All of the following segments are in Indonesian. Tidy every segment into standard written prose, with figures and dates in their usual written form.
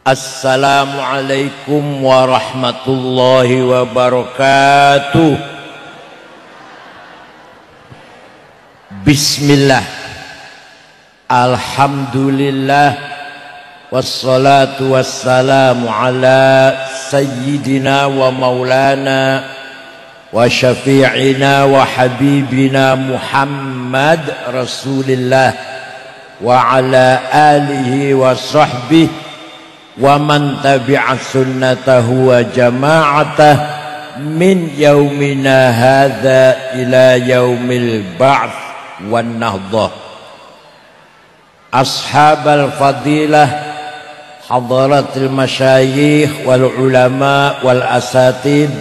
Assalamualaikum warahmatullahi wabarakatuh. Bismillah, alhamdulillah, wassalatu wassalamu ala sayyidina wa maulana wa syafi'ina wa habibina Muhammad Rasulillah wa ala alihi wa sahbihi wa man tabi'a sunnatahu wa jama'atah min yaumina hadha ila yaumil ba'th wan nahdah. Ashabal fadilah, hadaratil masyayikh wal ulama wal asatid,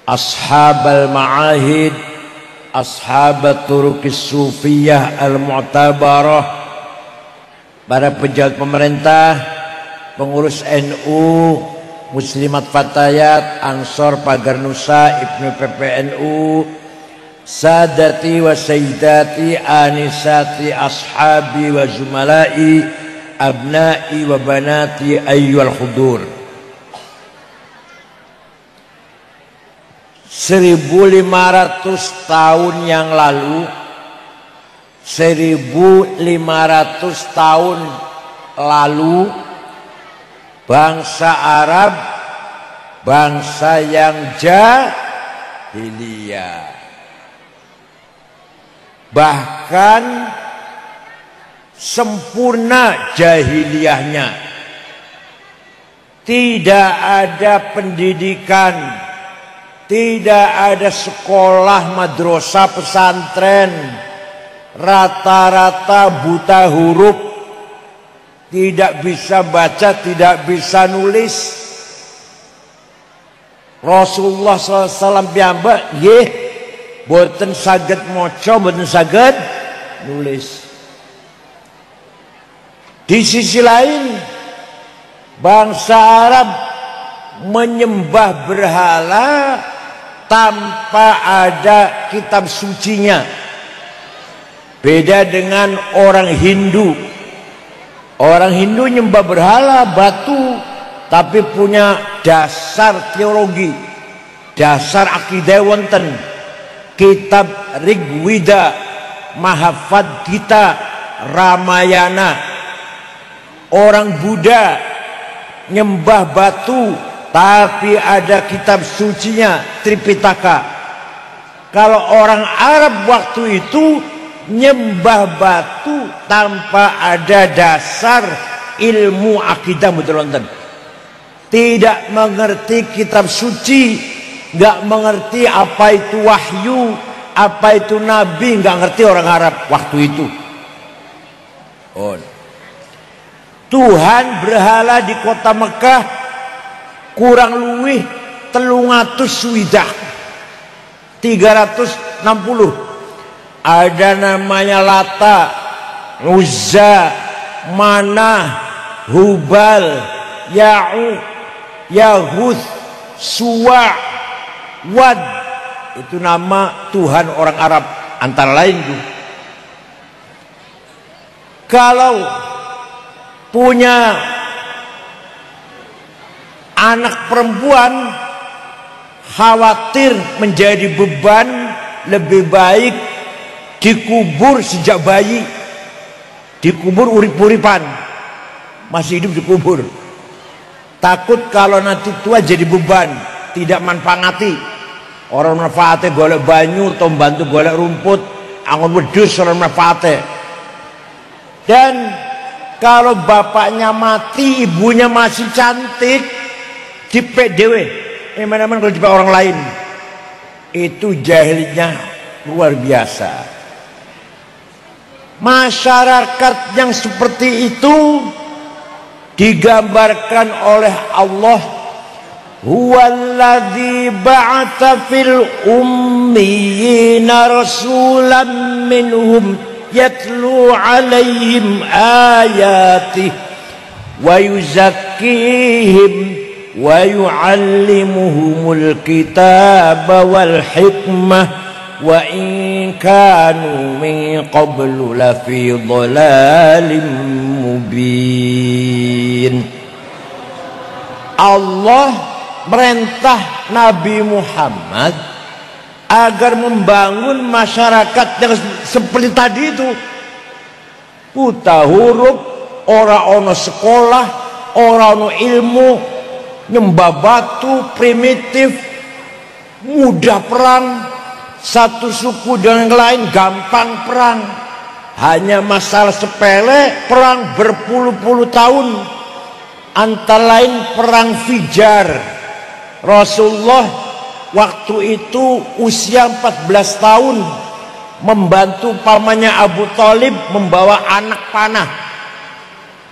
ashabal ma'ahid, ashabat turukis sufiyah al mu'tabarah, para pejabat pemerintah, pengurus NU, Muslimat Fatayat, Ansor Pagar Nusa, Ibnu PPNU, Sadati wa Sayyidati, Anisati, Ashabi wa Zumalai, Abnai wa Banati, Ayyuhal Hudur. 1500 tahun yang lalu, 1500 tahun lalu, bangsa Arab, bangsa yang jahiliyah, bahkan sempurna jahiliyahnya, tidak ada pendidikan, tidak ada sekolah, madrasah, pesantren, rata-rata buta huruf, tidak bisa baca, tidak bisa nulis. Rasulullah SAW piyambak nggih boten saged maca, boten saged nulis. Di sisi lain, bangsa Arab menyembah berhala tanpa ada kitab sucinya. Beda dengan orang Hindu. Orang Hindu nyembah berhala, batu, tapi punya dasar teologi, dasar akidah wonten. Kitab Rigveda, Mahafad Gita, Ramayana. Orang Buddha nyembah batu, tapi ada kitab sucinya, Tripitaka. Kalau orang Arab waktu itu nyembah batu tanpa ada dasar ilmu akidah mutlak, tidak mengerti kitab suci, nggak mengerti apa itu wahyu, apa itu nabi, nggak ngerti orang Arab waktu itu. Tuhan berhala di kota Mekah kurang luwih 300 swidah, 360. Ada namanya Lata, Uzza, Manah, Hubal, Ya'u, Yahuth, Suwa', Wad. Itu nama Tuhan orang Arab antara lain tuh. Kalau punya anak perempuan khawatir menjadi beban, lebih baik dikubur sejak bayi, dikubur urip-uripan, masih hidup dikubur. Takut kalau nanti tua jadi beban, tidak manfaati. Orang manfaatnya golek banyu, atau bantu golek rumput, angon wedhus orang manfaatnya. Dan kalau bapaknya mati, ibunya masih cantik, dipek dewe, emang-emang kalau dipek orang lain, itu jahilnya luar biasa. Masyarakat yang seperti itu digambarkan oleh Allah, huwallazi ba'atsa fil ummiyina rasulan minhum yatlu alaihim ayatihi wa yuzakkihim wa yu'allimuhumul kitaba wal hikmah wa in kanu min qablu lafi dhalalin mubin. Allah merintah Nabi Muhammad agar membangun masyarakat yang seperti tadi itu. Buta huruf, ora ono sekolah, ora ono ilmu, nyembah batu, primitif, mudah perang, satu suku dengan yang lain gampang perang. Hanya masalah sepele, perang berpuluh-puluh tahun. Antara lain perang Fijar. Rasulullah waktu itu usia 14 tahun, membantu pamannya Abu Thalib membawa anak panah.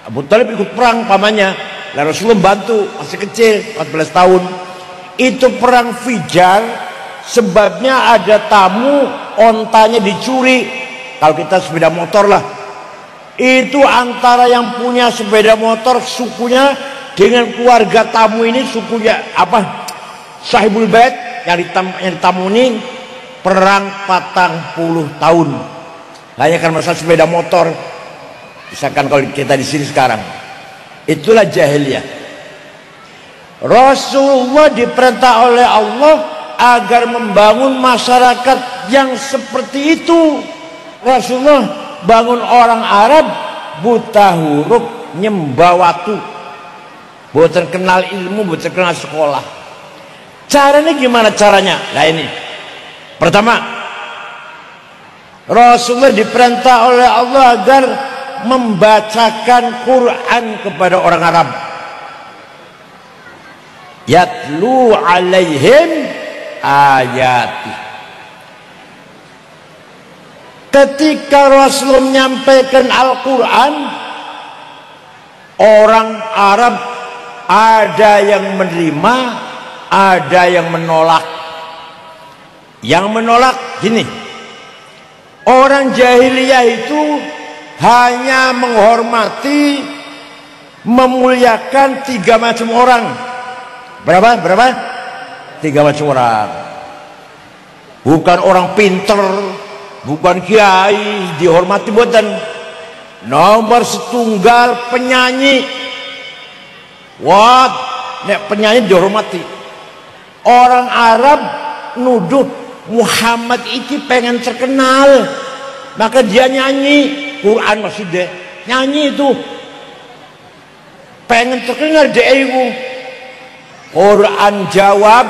Abu Thalib ikut perang pamannya, lalu Rasulullah bantu, masih kecil 14 tahun. Itu perang Fijar, sebabnya ada tamu ontanya dicuri. Kalau kita sepeda motor lah, itu antara yang punya sepeda motor sukunya dengan keluarga tamu ini, sukunya apa, Sahibul Bait yang ditamuni, perang 40 tahun hanya karena masalah sepeda motor. Misalkan kalau kita di sini sekarang, itulah jahiliyah. Rasulullah diperintah oleh Allah agar membangun masyarakat yang seperti itu. Rasulullah bangun orang Arab buta huruf, nyembah watu, bukan kenal ilmu, bukan kenal sekolah. Caranya gimana caranya? Nah ini pertama, Rasulullah diperintah oleh Allah agar membacakan Quran kepada orang Arab. Yatlu alaihim ayati. Ketika Rasulullah menyampaikan Al-Quran, orang Arab ada yang menerima, ada yang menolak. Yang menolak gini, orang jahiliyah itu hanya menghormati, memuliakan 3 macam orang. Berapa? 3 macam orang. Bukan orang pinter, bukan kiai dihormati, buatan. Nomor setunggal penyanyi. Wah, nek penyanyi dihormati. Orang Arab nuduh Muhammad itu pengen terkenal, maka dia nyanyi Quran, maksudnya nyanyi itu pengen terkenal. Dia itu Quran jawab,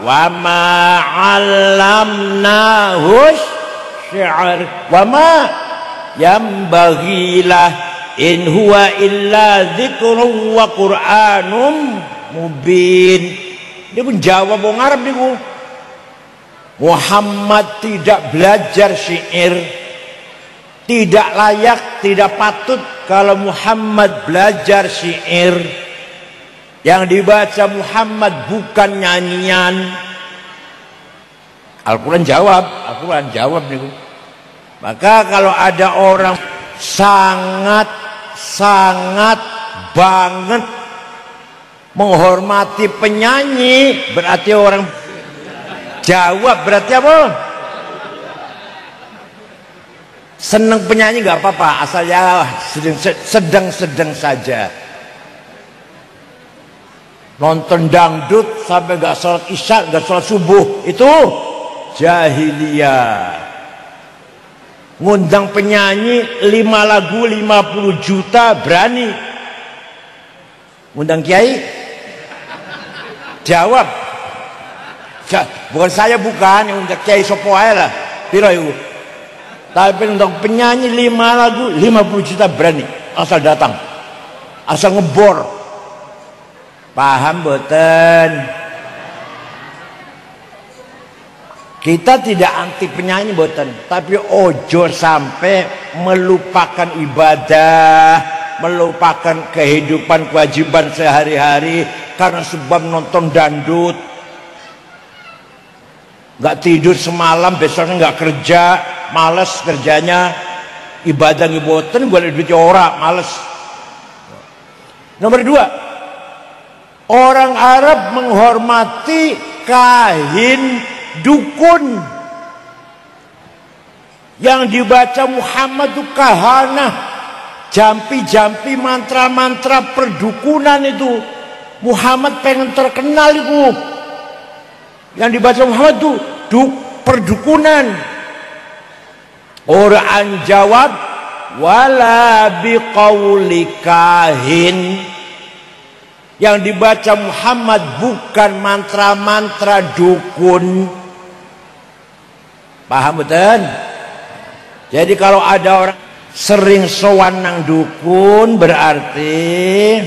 wa ma 'allamnahus syi'r wa ma yambaghilah in huwa illa dzikrun wa qur'anum mubin. Dia pun jawab orang Arab dia. Muhammad tidak belajar syair, tidak layak, tidak patut kalau Muhammad belajar syair. Yang dibaca Muhammad bukan nyanyian. Al-Quran jawab nih. Maka kalau ada orang sangat banget menghormati penyanyi, berarti orang jawab, berarti apa? Seneng penyanyi nggak apa-apa, asal ya sedang-sedang saja. Nonton dangdut sampai nggak sholat isya, nggak sholat subuh, itu jahiliyah. Ngundang penyanyi 5 lagu 50 juta berani. Ngundang kiai jawab, bukan saya, bukan yang ngundang kiai sopo ae lah, piro itu. Tapi ngundang penyanyi 5 lagu 50 juta berani, asal datang, asal ngebor. Paham boten? Kita tidak anti penyanyi boten, tapi ojo sampai melupakan ibadah, melupakan kehidupan kewajiban sehari-hari karena sebab nonton dangdut. Nggak tidur semalam, besoknya nggak kerja, males kerjanya, ibadah boten, boleh duit ora, males. Nomor 2, orang Arab menghormati kahin dukun. Yang dibaca Muhammad itu kahanah, jampi-jampi, mantra-mantra perdukunan itu. Muhammad pengen terkenal itu. Yang dibaca Muhammad itu perdukunan. Orang jawab, wala biqauli kahin. Yang dibaca Muhammad bukan mantra-mantra dukun. Paham betul? Jadi kalau ada orang sering sowan nang dukun berarti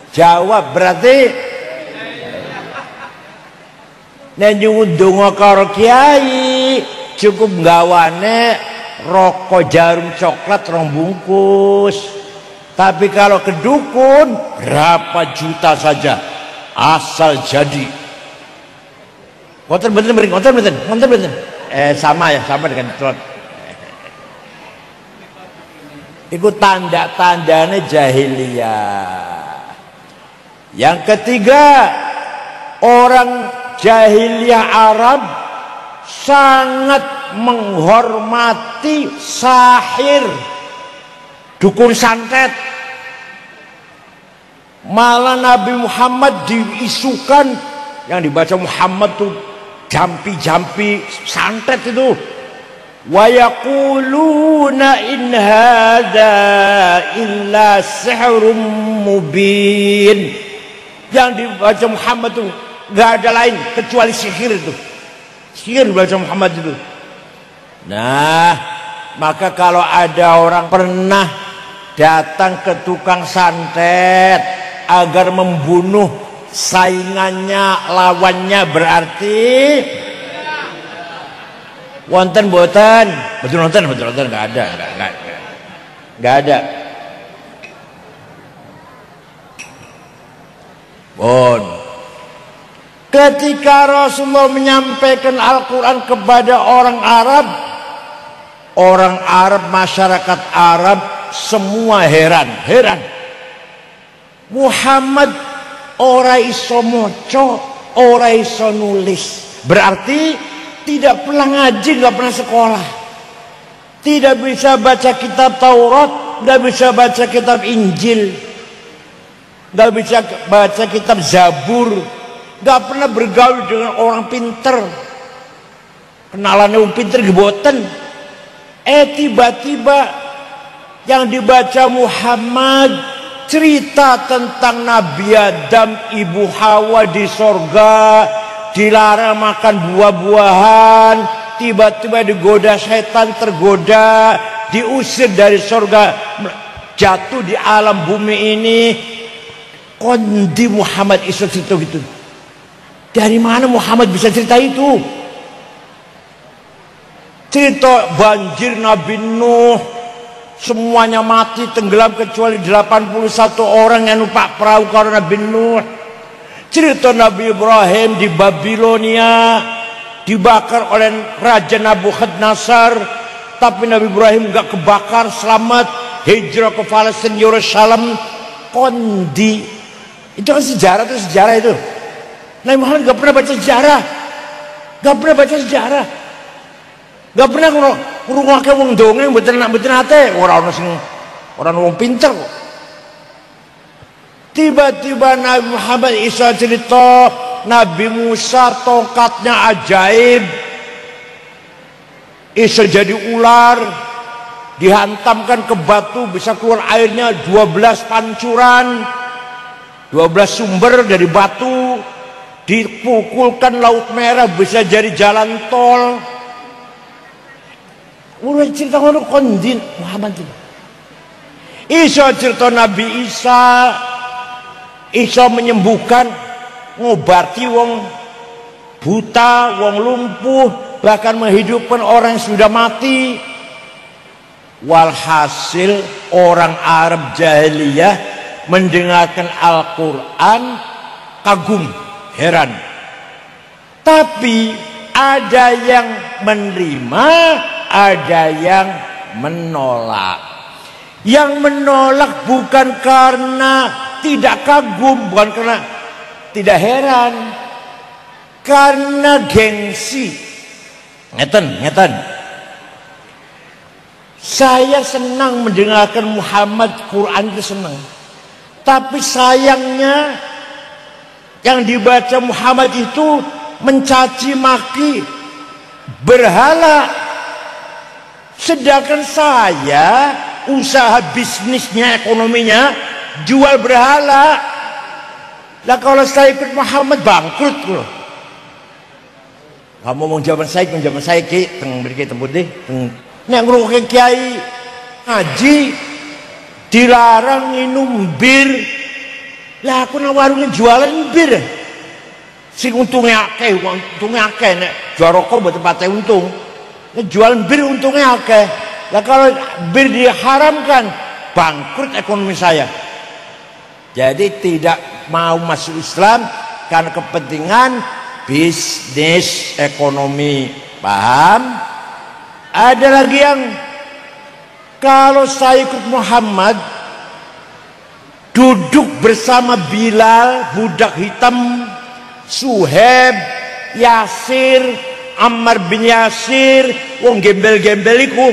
jawab berarti nek nyuwun donga karo kiai cukup gawane rokok jarum coklat 2 bungkus. Tapi kalau ke dukun berapa juta saja asal jadi. Wonten bener. Sama dengan trot. Itu tanda-tandanya jahiliyah. Yang ketiga, orang jahiliyah Arab sangat menghormati sahir, dukun santet. Malah Nabi Muhammad diisukan yang dibaca Muhammad tuh jampi-jampi santet itu. Wa yaquluna in hadza illa sihrun mubin. Yang dibaca Muhammad itu enggak ada lain kecuali sihir itu. Sihir dibaca Muhammad itu. Nah, maka kalau ada orang pernah datang ke tukang santet agar membunuh saingannya, lawannya, berarti wonten boten, betul nonton nggak ada. Bon. Ketika Rasulullah menyampaikan Al-Quran kepada orang Arab, masyarakat Arab semua heran. Muhammad ora iso moco, ora iso nulis. Berarti tidak pernah ngaji, nggak pernah sekolah. Tidak bisa baca kitab Taurat, nggak bisa baca kitab Injil, nggak bisa baca kitab Zabur, nggak pernah bergaul dengan orang pinter. Kenalannya orang pinter geboten. Tiba-tiba yang dibaca Muhammad cerita tentang Nabi Adam, Ibu Hawa di sorga, dilarang makan buah-buahan, tiba-tiba digoda setan, tergoda, diusir dari sorga, jatuh di alam bumi ini. Kondi Muhammad iso cerita gitu. Dari mana Muhammad bisa cerita itu? Cerita banjir Nabi Nuh, semuanya mati tenggelam kecuali 81 orang yang numpak perahu karena Nabi Nuh. Cerita Nabi Ibrahim di Babilonia dibakar oleh Raja Nabukadnezar, tapi Nabi Ibrahim gak kebakar, selamat, hijrah ke Palestina, Yerusalem. Kondi itu kan sejarah itu. Nabi Muhammad gak pernah baca sejarah, gak pernah ngrungokake wong dongeng mboten ate, ora wong pinter kok. Tiba-tiba Nabi Muhammad Isa cerita Nabi Musa tongkatnya ajaib, Isa jadi ular, dihantamkan ke batu bisa keluar airnya 12 pancuran, 12 sumber dari batu, dipukulkan Laut Merah bisa jadi jalan tol. Udah cerita ngono kondin Muhammad itu. Isa cerita Nabi Isa menyembuhkan, ngobati wong buta, wong lumpuh, bahkan menghidupkan orang yang sudah mati. Walhasil orang Arab jahiliyah mendengarkan Al-Quran kagum, heran. Tapi ada yang menerima, ada yang menolak. Yang menolak bukan karena tidak kagum, bukan karena tidak heran, karena gengsi. Ngeten. Saya senang mendengarkan Muhammad Quran itu senang. Tapi sayangnya yang dibaca Muhammad itu mencaci maki berhala. Sedangkan saya usaha bisnisnya, ekonominya jual berhala. Lah kalau saya ikut Muhammad bangkrut loh. Kamu mau zaman saya ki teng mriki tembut deh. Nek ngrungokne kiai ngaji dilarang minum bir. Lah aku nang warung jualan bir. Sing untungnya akeh, nek jual rokok buat tempatnya untung. Nek jualan bir untungnya akeh. Lah kalau bir diharamkan, bangkrut ekonomi saya. Jadi tidak mau masuk Islam karena kepentingan bisnis ekonomi. Paham? Ada lagi yang kalau saya ikut Muhammad, duduk bersama Bilal, budak hitam, Suhaib, Yasir, Ammar bin Yasir, wong gembel-gembel iku,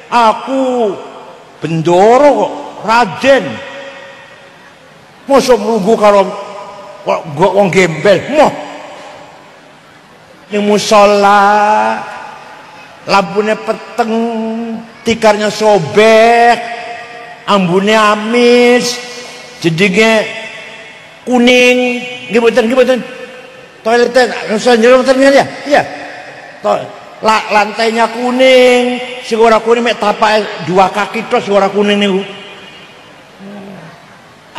aku bendoro kok, Raden. Mosok mlugu karo wong gembel, moh. Ning musala lampune peteng, tikarnya sobek, ambune amis, jedinge kuning, nggih mboten. Toiletnya nusa njero mboten ya? Iya. Lantainya kuning, sing ora kuning mek tapake dua kaki tos ora kuning niku.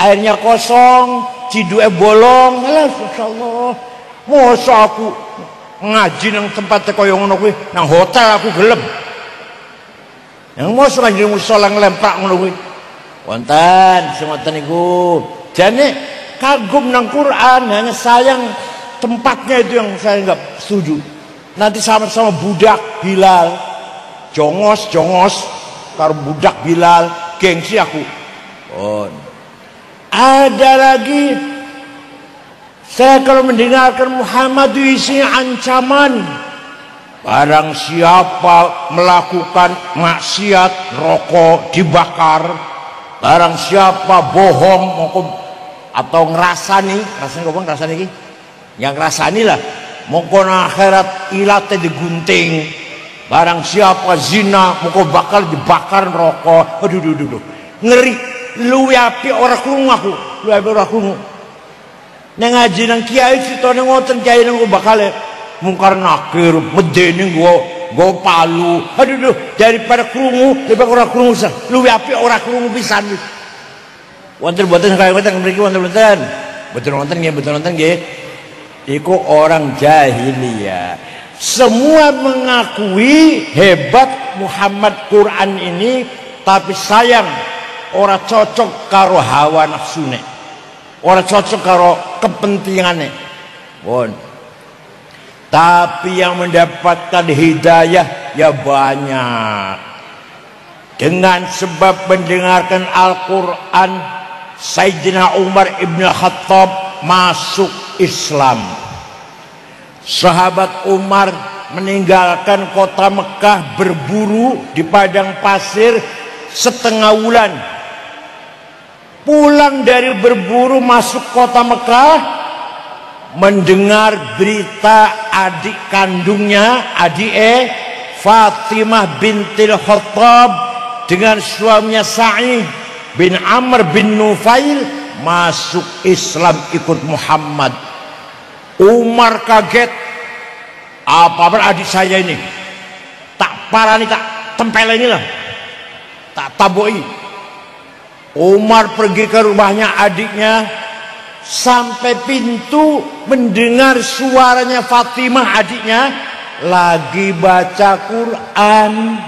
Airnya kosong, ciduke bolong. Alah masyaallah. Mosok aku ngaji nang tempat kaya ngono kuwi, nang hotel aku gelem. Yang mosok ngaji musala nglemprak ngono kuwi. Wonten sing ngoten niku. Jane kagum nang Quran, hanya sayang tempatnya itu yang saya enggak setuju. Nanti sama-sama budak Bilal, jongos karo budak Bilal, gengsi aku. Ada lagi, saya kalau mendengarkan Muhammad isi ancaman, barang siapa melakukan maksiat rokok dibakar, barang siapa bohong atau ngerasani iki, yang ngerasani lah, mongko akhirat ilate digunting, barang siapa zina mongko bakal dibakar rokok. Aduh, ngeri. Luwi api ora krungu aku, luwi api ora krungu. Nang ngaji nang kiai citane ngoten, kiai nang bakal mungkar nakir, medeni nggo palu. Aduh, daripada krungu, lebih ora krungu sah. Luwi api ora krungu pisan. Wonten boten kaya ngoten mriki wonten. Betul nonton nggih. Iku orang jahiliyah. Semua mengakui hebat Muhammad Quran ini, tapi sayang ora cocok karo hawa nafsune, ora cocok karo kepentingane. Tapi yang mendapatkan hidayah ya banyak. Dengan sebab mendengarkan Al-Quran, Sayyidina Umar ibn Khattab masuk Islam. Sahabat Umar meninggalkan kota Mekah berburu di padang pasir setengah bulan. Pulang dari berburu masuk kota Mekah, mendengar berita adik kandungnya, Fatimah bintil Khattab dengan suaminya Sa'id bin Amr bin Nufail masuk Islam ikut Muhammad. Umar kaget, apa beradik saya ini tak parani, tak tempeleni lah, tak taboi. Umar pergi ke rumahnya adiknya, sampai pintu mendengar suaranya Fatimah adiknya lagi baca Quran.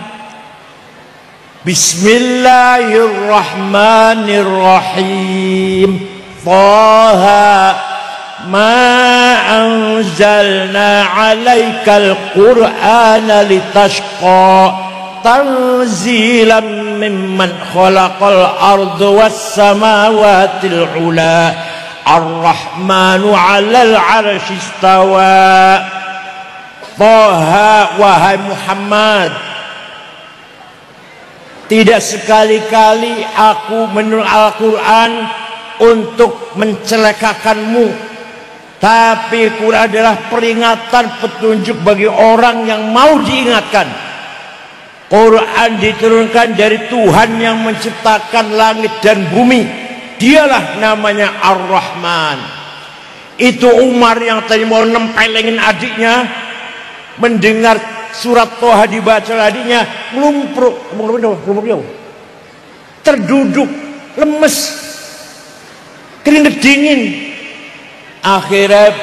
Bismillahirrahmanirrahim. Taha ma anzalna 'alaikal Qur'ana litashqa tanzilan mimman khalaqal arda was samawatil ula ar-rahmanu 'alal 'arsy istawa. Taha, wahai Muhammad, tidak sekali-kali aku menurut Al-Quran untuk mencelakakanmu, tapi Quran adalah peringatan, petunjuk bagi orang yang mau diingatkan. Quran diturunkan dari Tuhan yang menciptakan langit dan bumi. Dialah namanya Ar-Rahman. Itu Umar yang tadi mau nempelengin adiknya, mendengar surat Toha dibaca adiknya, melumpruk, terduduk, lemes, keringet dingin. Akhirnya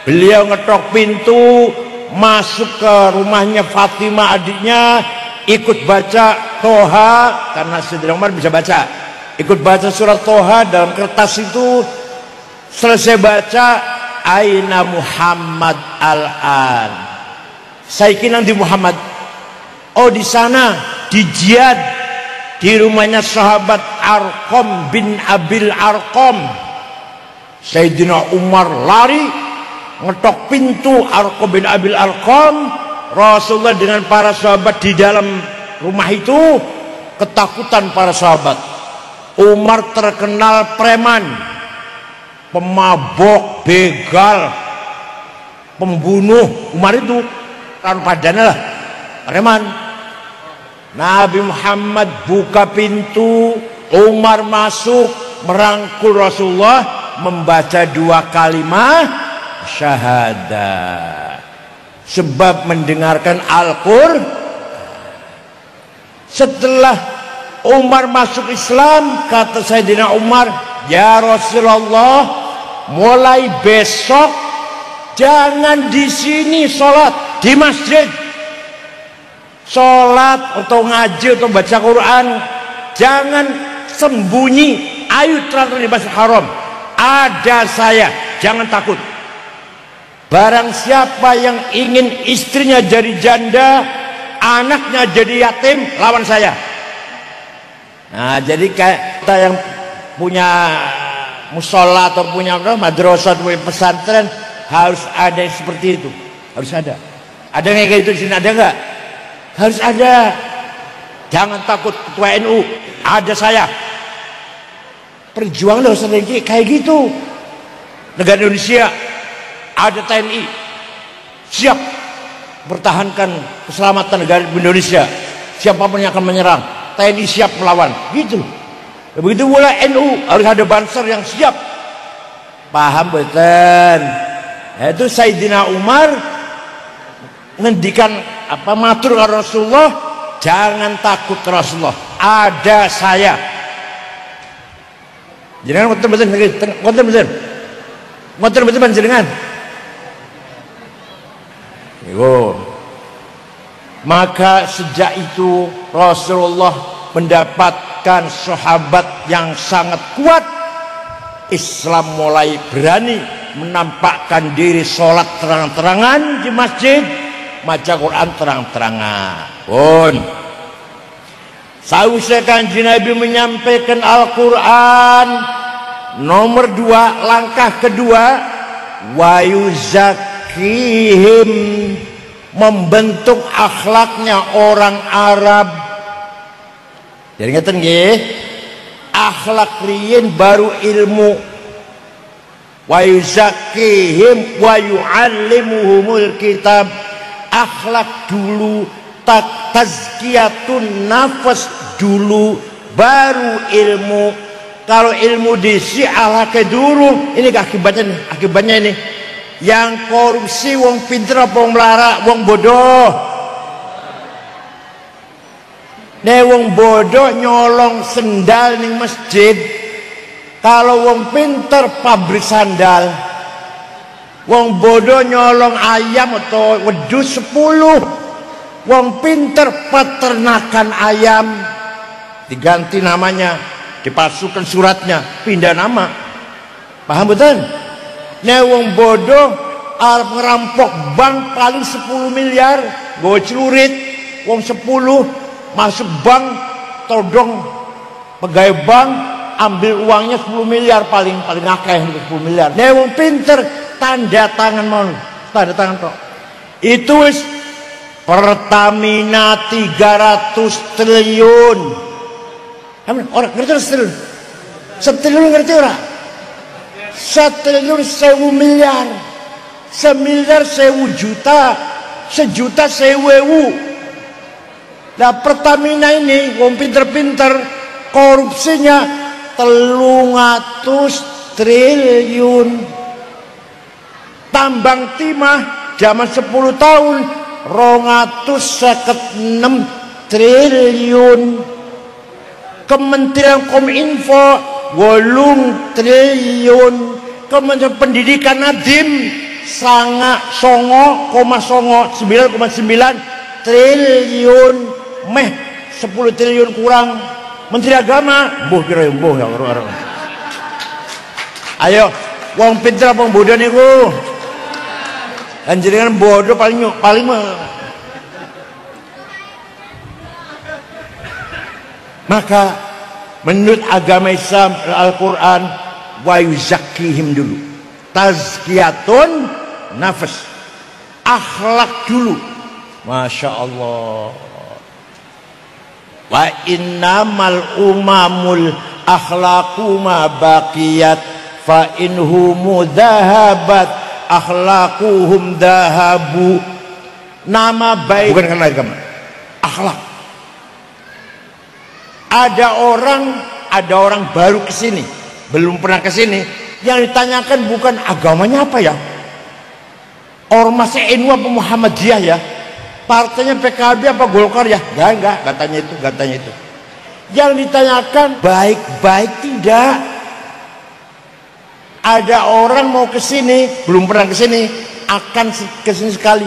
beliau ngetok pintu, masuk ke rumahnya Fatimah adiknya, ikut baca Toha, karena Sayyidina Umar bisa baca, ikut baca surat Toha dalam kertas itu. Selesai baca, Aina Muhammad al-an, saya kira di Muhammad. Oh, di sana, di jihad, di rumahnya sahabat Arqam bin Abil Arqam. Sayyidina Umar lari, ngetok pintu Arqam bin Abil Arqam. Rasulullah dengan para sahabat di dalam rumah itu, ketakutan para sahabat. Umar terkenal preman, pemabok, begal, pembunuh. Umar itu kan padanya lah, preman. Nabi Muhammad buka pintu, Umar masuk, merangkul Rasulullah, membaca 2 kalimat syahadah. Sebab mendengarkan Al-Qur'an. Setelah Umar masuk Islam, kata Sayyidina Umar, ya Rasulullah, mulai besok jangan di sini sholat, di masjid. Sholat atau ngaji atau baca Quran, jangan sembunyi. Ayo terang di Masjid Haram. Ada saya, jangan takut. Barang siapa yang ingin istrinya jadi janda, anaknya jadi yatim, lawan saya. Nah, jadi kayak kita yang punya musola atau punya madrasah atau pesantren, harus ada yang seperti itu. Harus ada. Ada yang kayak gitu di sini, ada nggak? Harus ada. Jangan takut, ketua NU, ada saya. Perjuangan harus ada kayak gitu. Negara Indonesia ada TNI siap bertahankan keselamatan negara Indonesia. Siapapun yang akan menyerang, TNI siap melawan. Gitu. Begitu pula NU, harus ada Banser yang siap. Paham betul? Itu Sayyidina Umar ngendikan apa, matur ke Rasulullah, jangan takut Rasulullah, ada saya. Jangan betul jenengan. Maka sejak itu Rasulullah mendapatkan sahabat yang sangat kuat. Islam mulai berani menampakkan diri, sholat terang-terangan di masjid, baca Quran terang-terangan. Pun sausnya Kanjeng Nabi menyampaikan Al-Quran. Nomor 2, langkah kedua, wa yuzakihim, membentuk akhlaknya orang Arab. Jadi ngeten nggih, akhlak riyin baru ilmu. Wa yuzakihim wa yu'allimuhumul kitab. Akhlak dulu, tazkiyatun nafas dulu, baru ilmu. Kalau ilmu disi akhlaknya dulu, ini akibatnya ini. Yang korupsi wong pinter apa wong melara, wong bodoh. Nek wong bodoh nyolong sendal ning masjid, kalau wong pinter pabrik sandal. Wong bodoh nyolong ayam atau wedhus 10. Wong pinter peternakan ayam, diganti namanya, dipasukan suratnya, pindah nama. Paham betul? Nek wong bodoh arep ngerampok bank paling 10 miliar, nggo celurit. Wong 10 masuk bank, todong pegawai bank, ambil uangnya 10 miliar paling akeh 10 miliar. Nek wong pinter tanda tangan mau, tanda tangan kok. Itu wis Pertamina 300 triliun. Orang ngerti triliun? Setriliun ngerti ora? 1.000.000 miliar, 1.000.000 juta, 1.000.000. Nah Pertamina ini wong pinter-pinter korupsinya 300 triliun. Tambang timah zaman 10 tahun 256 triliun. Kementerian Kominfo 8 triliun. Kementerian Pendidikan Nadiem sangat 9,9 triliun. Meh 10 triliun kurang. Menteri Agama mbuh kira mbuh ya orang. Ayo wong pinter apa bodoh niku? Anjenengan bodoh paling maka menurut agama Islam Al-Quran wa yuzakkihim dulu, tazkiyatun nafas, akhlak dulu. Masya Allah. Wa innamal umamul akhlaqu ma baqiyat fa inhumu dhahabat akhlaquhum dhahabu. Nama baik bukan karena agama, akhlak. Ada orang baru kesini, belum pernah kesini, yang ditanyakan bukan agamanya apa ya, ormasnya NU apa Muhammadiyah ya, partainya PKB apa Golkar ya, enggak, katanya itu. Yang ditanyakan baik-baik tidak. Ada orang mau kesini, belum pernah kesini, akan kesini sekali.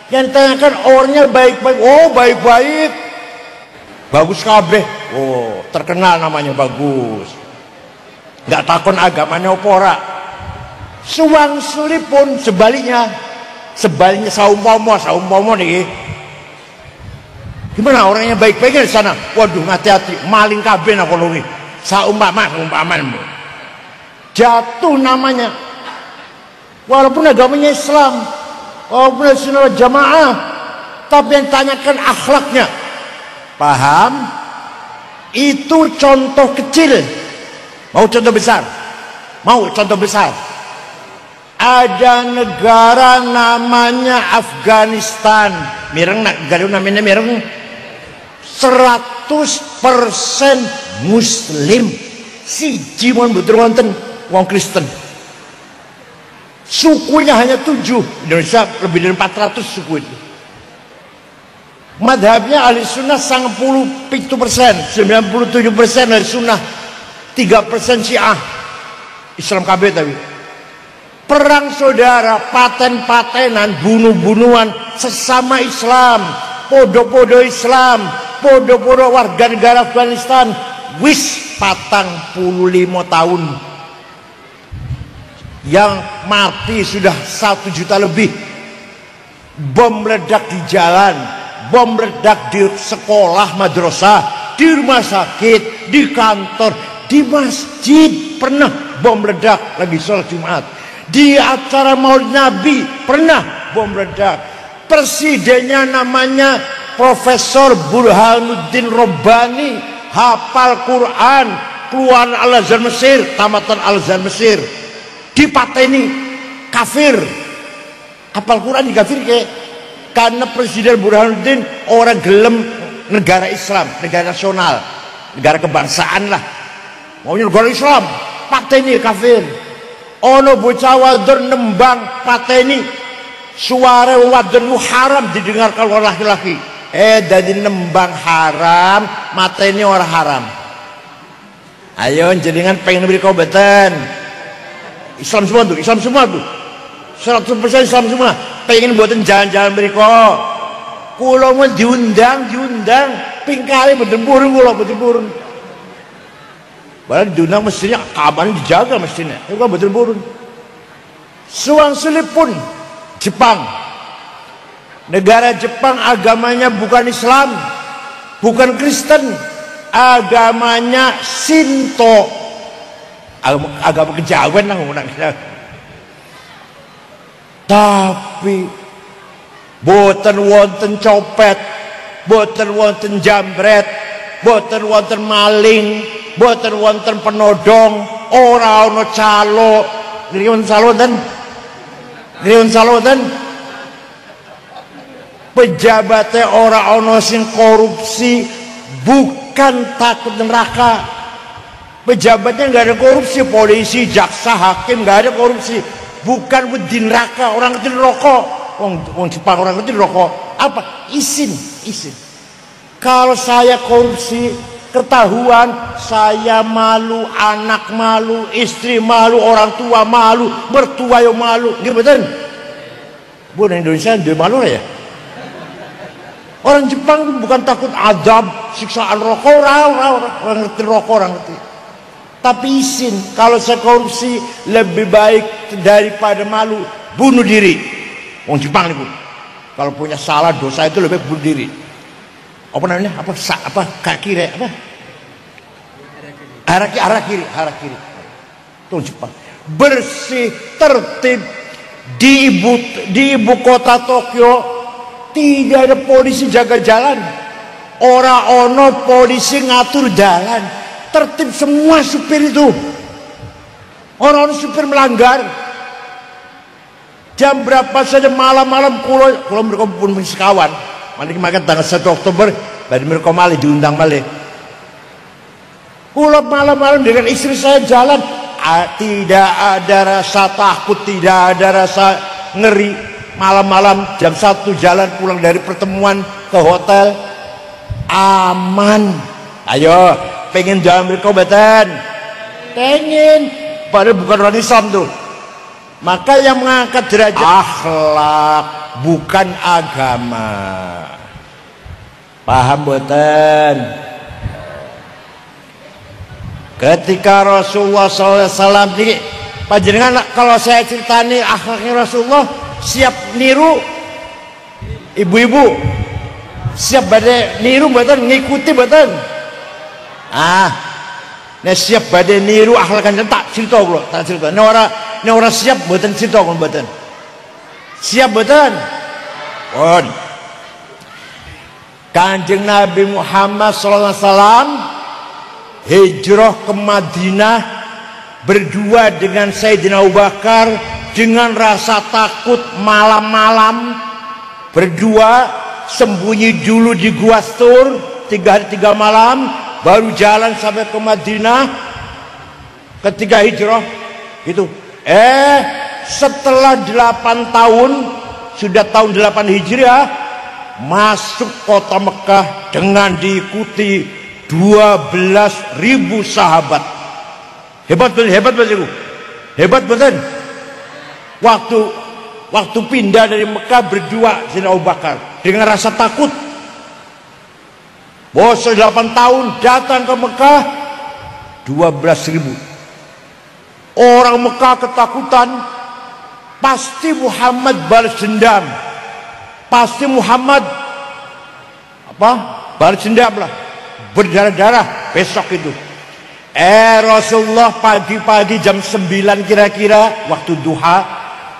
Yang ditanyakan orangnya baik-baik, oh baik-baik, bagus kabeh, oh terkenal namanya bagus. Nggak takon agamanya opora. Suwang pun sebaliknya saumpama nih. Gimana orangnya baik-baiknya di sana? Waduh hati-hati, maling kabeh nak kolongi. Saumpaman jatuh namanya. Walaupun agamanya Islam, walaupun Sunnah Jamaah, tapi yang tanyakan akhlaknya. Paham? Itu contoh kecil. Mau contoh besar? Ada negara namanya Afghanistan. Mireng negara namanya mireng. 100% Muslim. Siji mon betul wonten wong Kristen. Sukunya hanya 7. Indonesia lebih dari 400 suku itu. Madhabnya ahli sunnah 97%, 97% ahli sunnah, 3% syiah, Islam KB tapi. Perang saudara, paten-patenan, bunuh-bunuhan sesama Islam, podo-podo Islam, podo-podo warga negara Afghanistan, wis 45 tahun. Yang mati sudah 1 juta lebih. Bom meledak di jalan, bom meledak di sekolah, madrasah, di rumah sakit, di kantor, di masjid pernah bom meledak lagi sholat Jumat. Di acara Maulid Nabi pernah bom meledak. Presidennya namanya Profesor Burhanuddin Robbani, hafal Quran, keluar Al-Azhar Mesir, tamatan Al-Azhar Mesir, dipateni kafir. Hafal Quran dikafir ke karena Presiden Burhanuddin orang gelem negara Islam, negara nasional, negara kebangsaan lah, maunya negara Islam, pateni kafir. Ono bocah wadon nembang pateni, suara wadon haram didengarkan oleh laki-laki. Dari nembang haram, mateni orang haram. Ayo jenengan pengen beri kobetan. Islam semua tuh, 100% Islam semua. Pengen buatin jalan-jalan beriko. Kulo mau diundang, pingkali bertempurun kulo bertempurun. Padahal diundang mestinya kapan dijaga mestinya. Itu kan bertempurun. Suwang sulip pun Jepang. Negara Jepang agamanya bukan Islam, bukan Kristen, agamanya Shinto. Agama kejawen lah ngomongnya. Tapi boten wonten copet, boten wonten jambret, boten wonten maling, boten wonten penodong, ora ana calo ngriyen saloten pejabatnya ora ana sing korupsi, bukan takut neraka. Pejabatnya nggak ada korupsi, polisi, jaksa, hakim nggak ada korupsi, bukan wedi neraka. Orang ngerti rokok, orang Jepang orang ngerti rokok apa? Izin. Kalau saya korupsi ketahuan, saya malu, anak malu, istri malu, orang tua malu, mertua yo malu, gitu betul? Bukan Indonesia dia malu ya. Orang Jepang bukan takut azab, siksaan rokok, orang ngerti rokok, orang ngerti. Tapi izin, kalau saya korupsi lebih baik daripada malu, bunuh diri. Orang Jepang itu, kalau punya salah dosa itu lebih bunuh diri. Apa namanya? Apa kaki apa? Arah kiri. Itu Jepang. Bersih, tertib di ibu kota Tokyo. Tidak ada polisi jaga jalan, ora ono polisi ngatur jalan, tertib semua supir itu. Orang supir melanggar jam berapa saja malam-malam kalau mereka pun sekawan. Nanti makan tanggal 1 Oktober dari mereka malih diundang malih. Kalau malam-malam dengan istri saya jalan, tidak ada rasa takut, tidak ada rasa ngeri. Malam-malam jam 1 jalan pulang dari pertemuan ke hotel aman. Ayo pengen jalan berkobatan, pengen, padahal bukan orang Islam tuh. Maka yang mengangkat derajat akhlak, bukan agama. Paham boten? Ketika Rasulullah SAW ini, panjenengan kalau saya ceritani akhlaknya Rasulullah, siap niru ibu-ibu, siap badai niru badan, ngikuti badan. Nah siap badai niru akhlakan tak cerita kula, tak cerita. Ini orang siap badan cerita kula badan. Siap badan. Pun. Kanjeng Nabi Muhammad SAW hijrah ke Madinah berdua dengan Sayyidina Abu Bakar dengan rasa takut. Malam-malam berdua sembunyi dulu di Gua Thur 3 hari 3 malam, baru jalan sampai ke Madinah ketika hijrah gitu. Setelah 8 tahun, sudah tahun 8 Hijriah, masuk kota Mekah dengan diikuti 12.000 sahabat. Hebat betul. Hebat betul. Waktu pindah dari Mekah berdua Sayyidina Abu Bakar dengan rasa takut. Bos 8 tahun datang ke Mekah 12.000. Orang Mekah ketakutan. Pasti Muhammad balas dendam. Pasti Muhammad balas dendam lah. Berdarah-darah besok itu. Rasulullah pagi-pagi jam 9 kira-kira waktu duha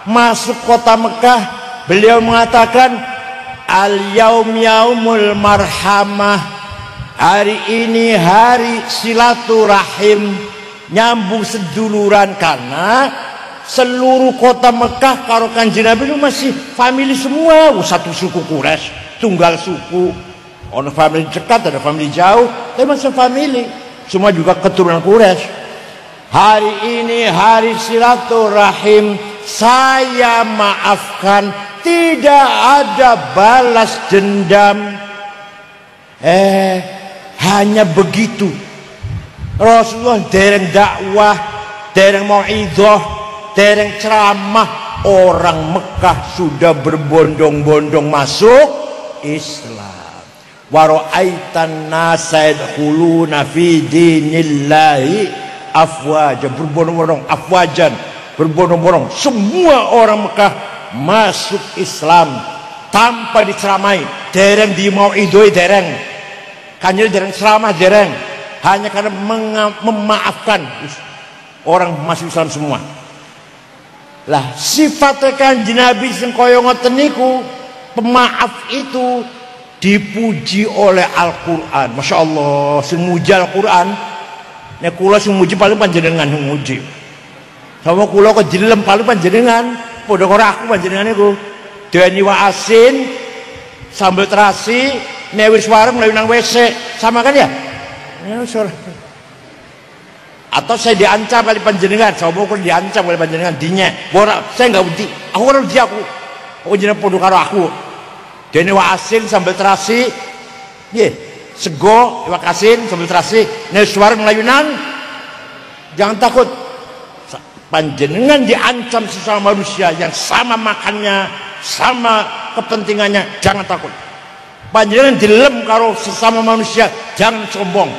masuk kota Mekah. Beliau mengatakan, al-yaum yaumul marhamah. Hari ini hari silaturahim, nyambung seduluran, karena seluruh kota Mekah karo Kanjeng Nabi itu masih family semua. Satu suku Quraisy, tunggal suku. Ono family dekat, ada family jauh, tapi masih family. Semua juga keturunan Quraisy. Hari ini hari silaturahim, saya maafkan, tidak ada balas dendam. Hanya begitu. Rasulullah dereng dakwah, dereng mau'idhah, dereng ceramah, orang Mekah sudah berbondong-bondong masuk Islam. Wa ra'aitan nasa yadkhuluna fi dinillahi afwajan, berbondong-bondong, afwajan, berbondong-bondong. Semua orang Mekah masuk Islam tanpa diceramai, dereng di mau'idhoi, dereng kanjil, dereng ceramah, dereng, hanya karena memaafkan orang masuk Islam semua. Lah sifatnya Kanjeng Nabi sing kaya ngoten niku, pemaaf itu dipuji oleh Al-Quran. Masya Allah, sing muji Al-Quran Nek kula sing muji paling panjenengan sing muji. Sama kula kok jelem paling panjenengan, padha karo aku panjenengan niku. Deni wa asin, sambal terasi, nek wis wareng mlayu nang WC, sama kan ya? Ya atau saya diancam kali panjenengan, sama kula diancam kali panjenengan dinya. Ora, saya enggak wedi. Aku ora wedi aku. Kok jenengan padha karo aku. Dene wa asin sambal terasi, nggih, sego iwak asin sambal terasi, nek wis wareng mlayu nang jangan takut. Panjenengan diancam sesama manusia yang sama makannya, sama kepentingannya, jangan takut. Panjenengan dilem karo sesama manusia, jangan sombong.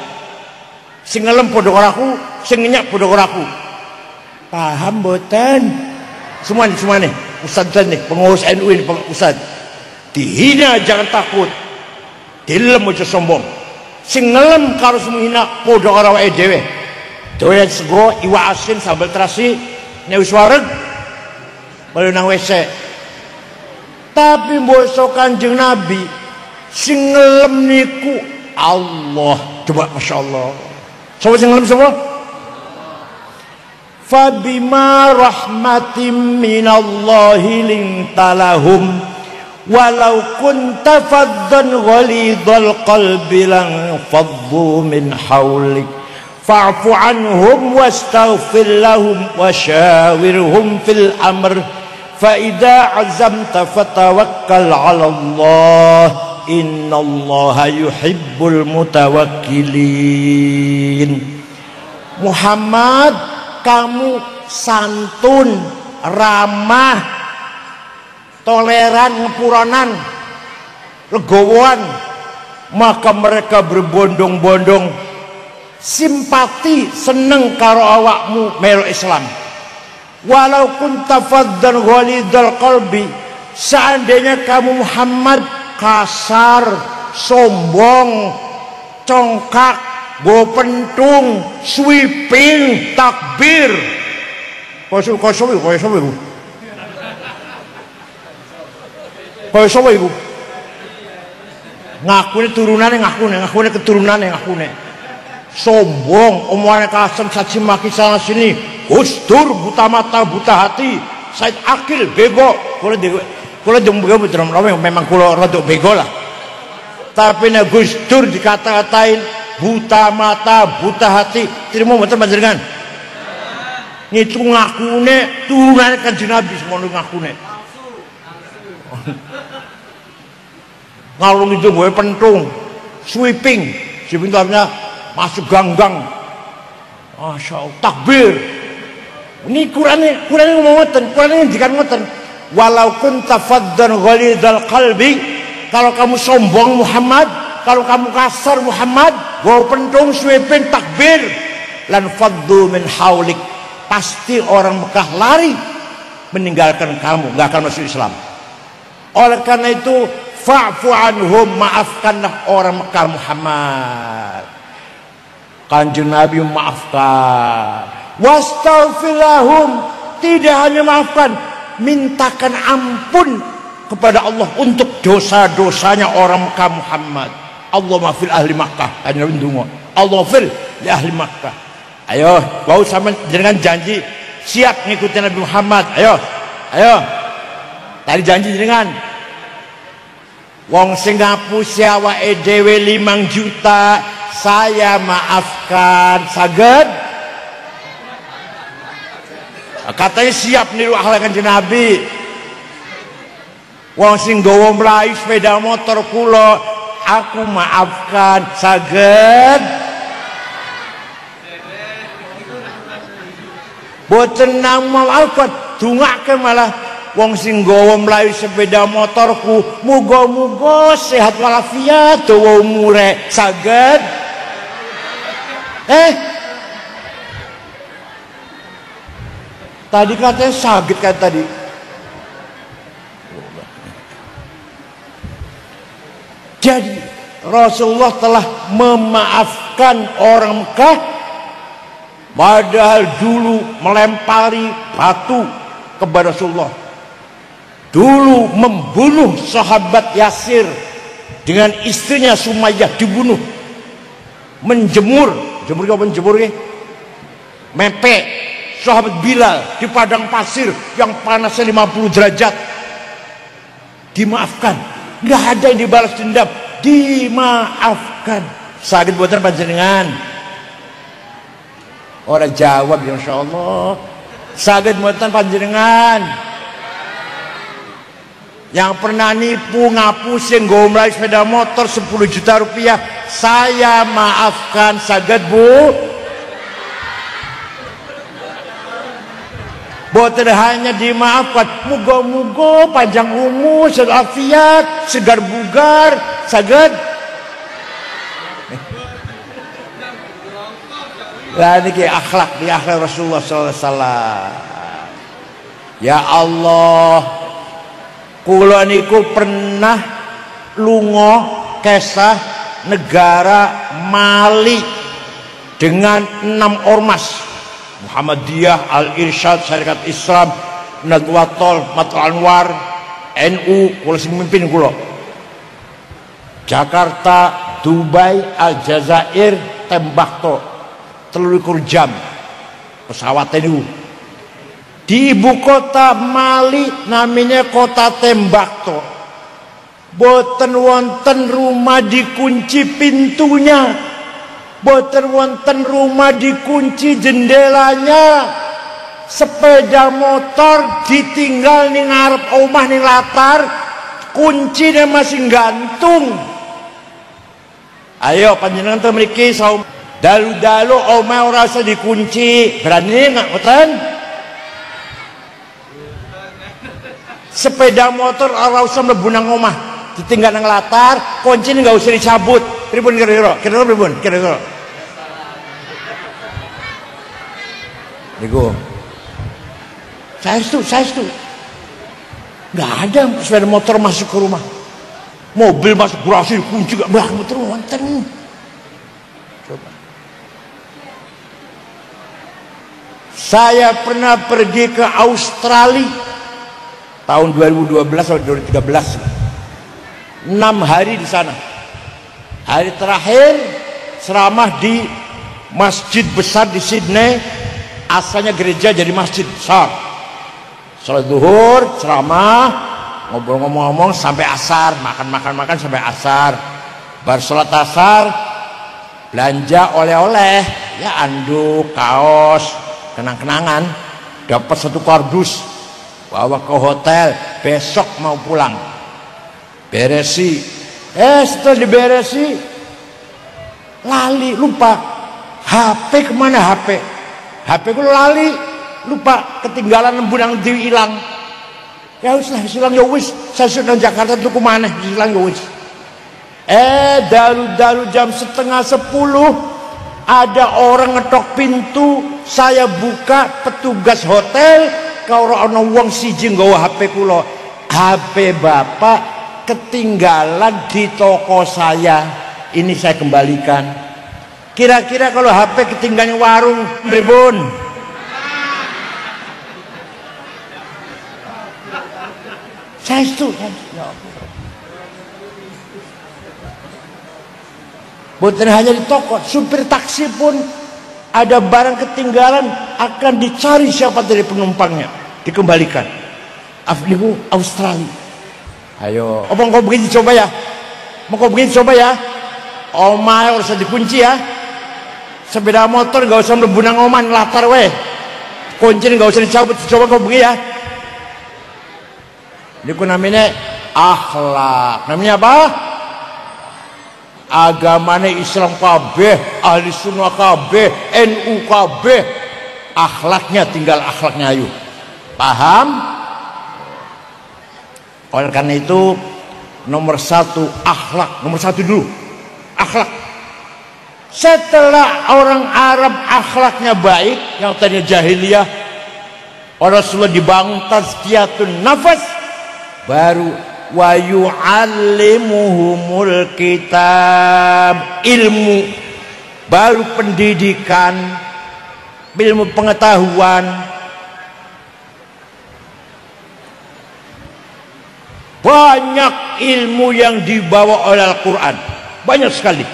Sing ngelem padha karo aku, sing ngenyak padha karo aku. Paham mboten? Semuanya Ustaz nih, pengurus NU ini, Ustaz. Dihina jangan takut. Dilem aja sombong. Sing ngelem karo semua hina padha karo awake dhewe. Doyan sego, iwak asin, sambal terasi, nek wis wareg baru nang WC. Tapi mbok Kanjeng Nabi sing ngelem niku Allah. Coba Masya Allah. Coba sing ngelem sapa? Fabima rahmatim minallahi lintalahum walau kunta faddan ghalidhal qalbi lan faddu min hawlik fa'fu anhum wastaghfir lahum wasyawirhum fil amr fa idza azamta fatawakkal 'ala Allah innallaha yuhibbul mutawakkilin. Muhammad, kamu santun, ramah, toleran, ngepuranan, legowoan, maka mereka berbondong-bondong simpati, seneng karo awakmu melu Islam. Walau kunta faddan ghalidhal qalbi, seandainya kamu Muhammad kasar, sombong, congkak, go pentung, sweeping, takbir. Kosowi iku. Ngakune turunane ngakune keturunane ngakune. Sombong, omongannya kasar, caci maki sana sini, Gusdur, buta mata, buta hati, Said Akil, bego. Kula jeng bego betul, memang kula rodok bego lah. Tapi nek Gusdur dikata-katain buta mata, buta hati, terima betul panjenengan. Itu ngakune turunane Kanjeng Nabi semono ngakune. Ngalung itu gue pentung, sweeping itu artinya masuk ganggang. Masya Allah, takbir. Ini Qurannya ngomong ngoten, Qurannya ngendikan ngoten. Walau kunta faddan ghalidhal qalbi, kalau kamu sombong Muhammad, kalau kamu kasar Muhammad, go pentung sweeping takbir, lan faddu min haulik, pasti orang Mekah lari meninggalkan kamu, nggak akan masuk Islam. Oleh karena itu, fa'fu anhum, maafkanlah orang Mekah Muhammad. Kanjeng Nabi memaafkan. Wastaghfir lahum, tidak hanya maafkan, mintakan ampun kepada Allah untuk dosa-dosanya orang Mekah Muhammad. Allahumma fil ahli Makkah, kanjeng Nabi ndonga. Allah fil li ahli Makkah. Ayo, wau sampean jenengan janji siap ngikutin Nabi Muhammad. Ayo. Tadi janji jenengan. Wong sing ngapusi awake dhewe 5 juta, saya maafkan. Saged? Katanya siap niru akhlak Kanjeng Nabi. Wong sing nggawa mlayu sepeda motor kula, aku maafkan. Saged? Boten nang maafkan, dongake malah wong sing nggawa mlayu sepeda motorku, muga-muga sehat walafiat dawa umure. Saged? Tadi katanya saged kan tadi. Jadi Rasulullah telah memaafkan orang Mekah, padahal dulu melempari batu kepada Rasulullah, dulu membunuh sahabat Yasir dengan istrinya Sumayyah dibunuh, menjemur mepek sahabat Bilal di padang pasir yang panasnya 50 derajat. Dimaafkan, nggak ada yang dibalas dendam, dimaafkan. Saged boten panjenengan? Orang jawab, ya Insya Allah. Saged boten panjenengan? Yang pernah nipu ngapusin gomrai sepeda motor 10 juta rupiah, saya maafkan. Saged Bu? Boten hanya dimaafkan, muga-muga panjang umur, seafiat, segar bugar. Saged? Lah niki akhlak di akhlak Rasulullah sallallahu alaihi wasallam. Ya Allah, kula niku pernah lunga kesah negara Mali dengan 6 ormas. Muhammadiyah, Al-Irsyad, Syarikat Islam, Nadwatul, Matul Anwar, NU, kula sing mimpin kula. Jakarta, Dubai, Aljazair, Tembakto. 23 jam pesawat itu di ibu kota Mali namanya kota Tembakto. Boten wonten rumah dikunci pintunya, boten wonten rumah dikunci jendelanya. Sepeda motor ditinggal ning ngarep omah ning latar, kuncinya masih gantung. Ayo panjenengan teh mriki saum dalu-dalu omah ora usah dikunci, berani nggak ngoten? Sepeda motor ora usah mlebu nang omah, ditinggal nang latar, kunci nggak usah dicabut. Pripun kira-kira? Kira-kira pripun? Kira-kira. Niku. Saya setuju. Nggak ada sepeda motor masuk ke rumah. Mobil masuk garasi kunci gak belah motor wonten. Coba. Saya pernah pergi ke Australia tahun 2012 atau 2013. 6 hari di sana. Hari terakhir ceramah di masjid besar di Sydney. Asalnya gereja jadi masjid besar. Salat zuhur, ceramah, ngobrol-ngomong sampai asar, makan sampai asar. Bar salat asar, belanja oleh-oleh, ya anduk, kaos, kenang-kenangan. Dapat 1 kardus, bawa ke hotel, besok mau pulang. Beresi, setelah diberesi, lali, lupa. HP kemana HP? HP ku lali, lupa, ketinggalan lembunan hilang. Ya wis lah, hilang ya wis. Saya sudah Jakarta tuh kemana? Hilang ya wis. Dalu-dalu jam setengah 10 ada orang ngetok pintu. Saya buka, petugas hotel. Kalau ana wong siji nggawa HP kula. HP bapak ketinggalan di toko saya. Ini saya kembalikan. Kira-kira kalau HP ketinggalan warung, pripun? Saya itu bukan hanya di toko, supir taksi pun ada barang ketinggalan akan dicari siapa dari penumpangnya, dikembalikan. Afrika, Australia. Ayo, apa kau begini coba ya? Mau kau begini coba ya? Omah harus dikunci ya. Sepeda motor gak usah mlebu nang omah latar weh. Kunci gak usah dicabut, coba kau begini ya. Ini namanya akhlak. Namanya apa? Agamanya Islam kabeh, ahli sunnah kabeh, NU kabeh. Akhlaknya tinggal akhlaknya ayo. Paham? Oleh karena itu nomor 1 akhlak, nomor 1 dulu. Akhlak. Setelah orang Arab akhlaknya baik, yang tadinya jahiliyah, Rasulullah dibangun tazkiyatun nafas, baru wa yu'allimuhumul kitab, ilmu, baru pendidikan, ilmu pengetahuan. Banyak ilmu yang dibawa oleh Al-Quran, banyak sekali.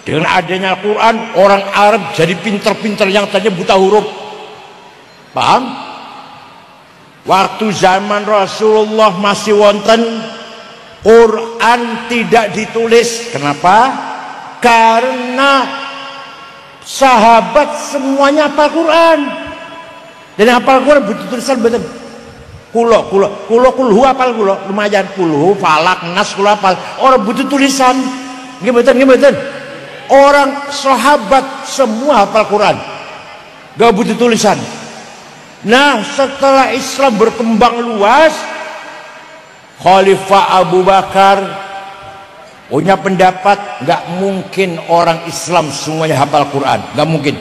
Dengan adanya Al-Quran, orang Arab jadi pinter-pinter yang tadinya buta huruf. Paham? Waktu zaman Rasulullah masih wonten, Quran tidak ditulis. Kenapa? Karena sahabat semuanya hafal Quran. Dan hafal Quran butuh tulisan betul. Kulhu hafal kulo, lumayan kulhu, falak, nas kulo hafal. Orang butuh tulisan. Gimana? Orang sahabat semua hafal Quran, gak butuh tulisan. Nah, setelah Islam berkembang luas, Khalifah Abu Bakar punya pendapat gak mungkin orang Islam semuanya hafal Quran, gak mungkin.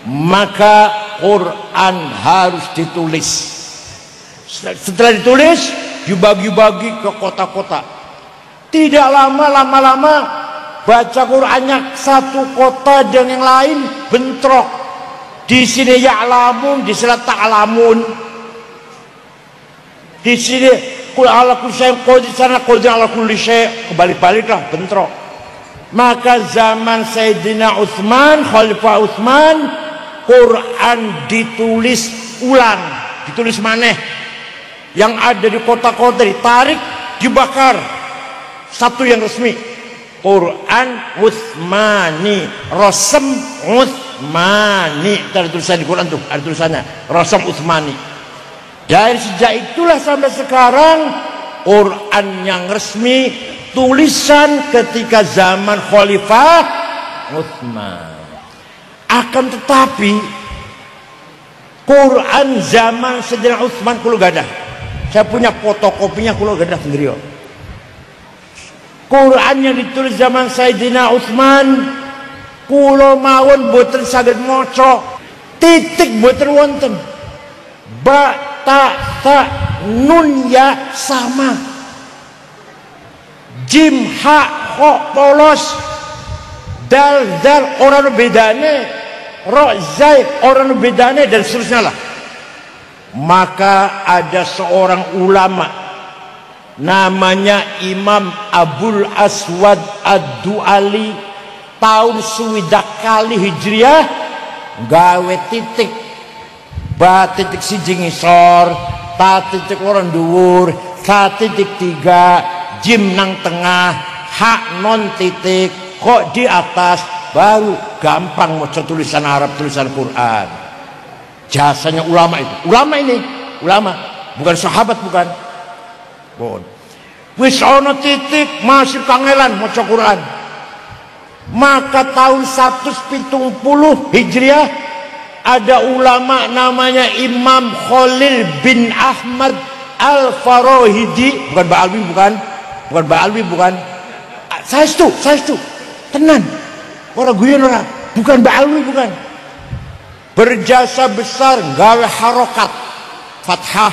Maka Quran harus ditulis. Setelah ditulis, dibagi-bagi ke kota-kota. Tidak lama-lama baca Qurannya satu kota dan yang lain bentrok. Di sini ya'lamun, di sini ta'lamun. Di sini qul ala kulli syai'in qadir, di sana qadir ala kulli syai'. Kebalik-baliklah, bentrok. Maka zaman Sayyidina Utsman, Khalifah Utsman, Quran ditulis ulang, ditulis maneh. Yang ada di kota-kota ditarik, dibakar. Satu yang resmi. Quran Utsmani, Rasam Utsmani. Ada tulisan di Quran tuh, ada tulisannya Rasam Utsmani. Dari sejak itulah sampai sekarang Quran yang resmi tulisan ketika zaman Khalifah Utsman. Akan tetapi Quran zaman Sayyidina Utsman kulo gak ada. Saya punya fotokopinya kulo gak ada sendiri. Quran yang ditulis zaman Sayyidina Utsman kula mawon boten saged maca, titik boten wonten. Ba, ta, sa, nun, ya sama. Jim, ha, kho, polos. Dal, zal orang bedane, ro, zai orang bedane, dan seterusnya lah. Maka ada seorang ulama namanya Imam Abul Aswad Ad-Du'ali, tahun swidak kali Hijriah, gawe titik, ba titik siji ngisor, ta titik loro dhuwur, sa titik tiga, jim nang tengah, hak non titik, kok di atas, baru gampang maca tulisan Arab, tulisan Quran. Jasanya ulama itu, ulama bukan sahabat, bukan. Wis ana titik masih kangelan maca Quran. Maka tahun 170 Hijriah ada ulama namanya Imam Khalil bin Ahmad Al-Farahidi, bukan Ba'alwi, bukan Ba'alwi, bukan. Saya itu tenan. Orang guyon ora, bukan Ba'alwi, bukan. Berjasa besar gawe harokat, fathah,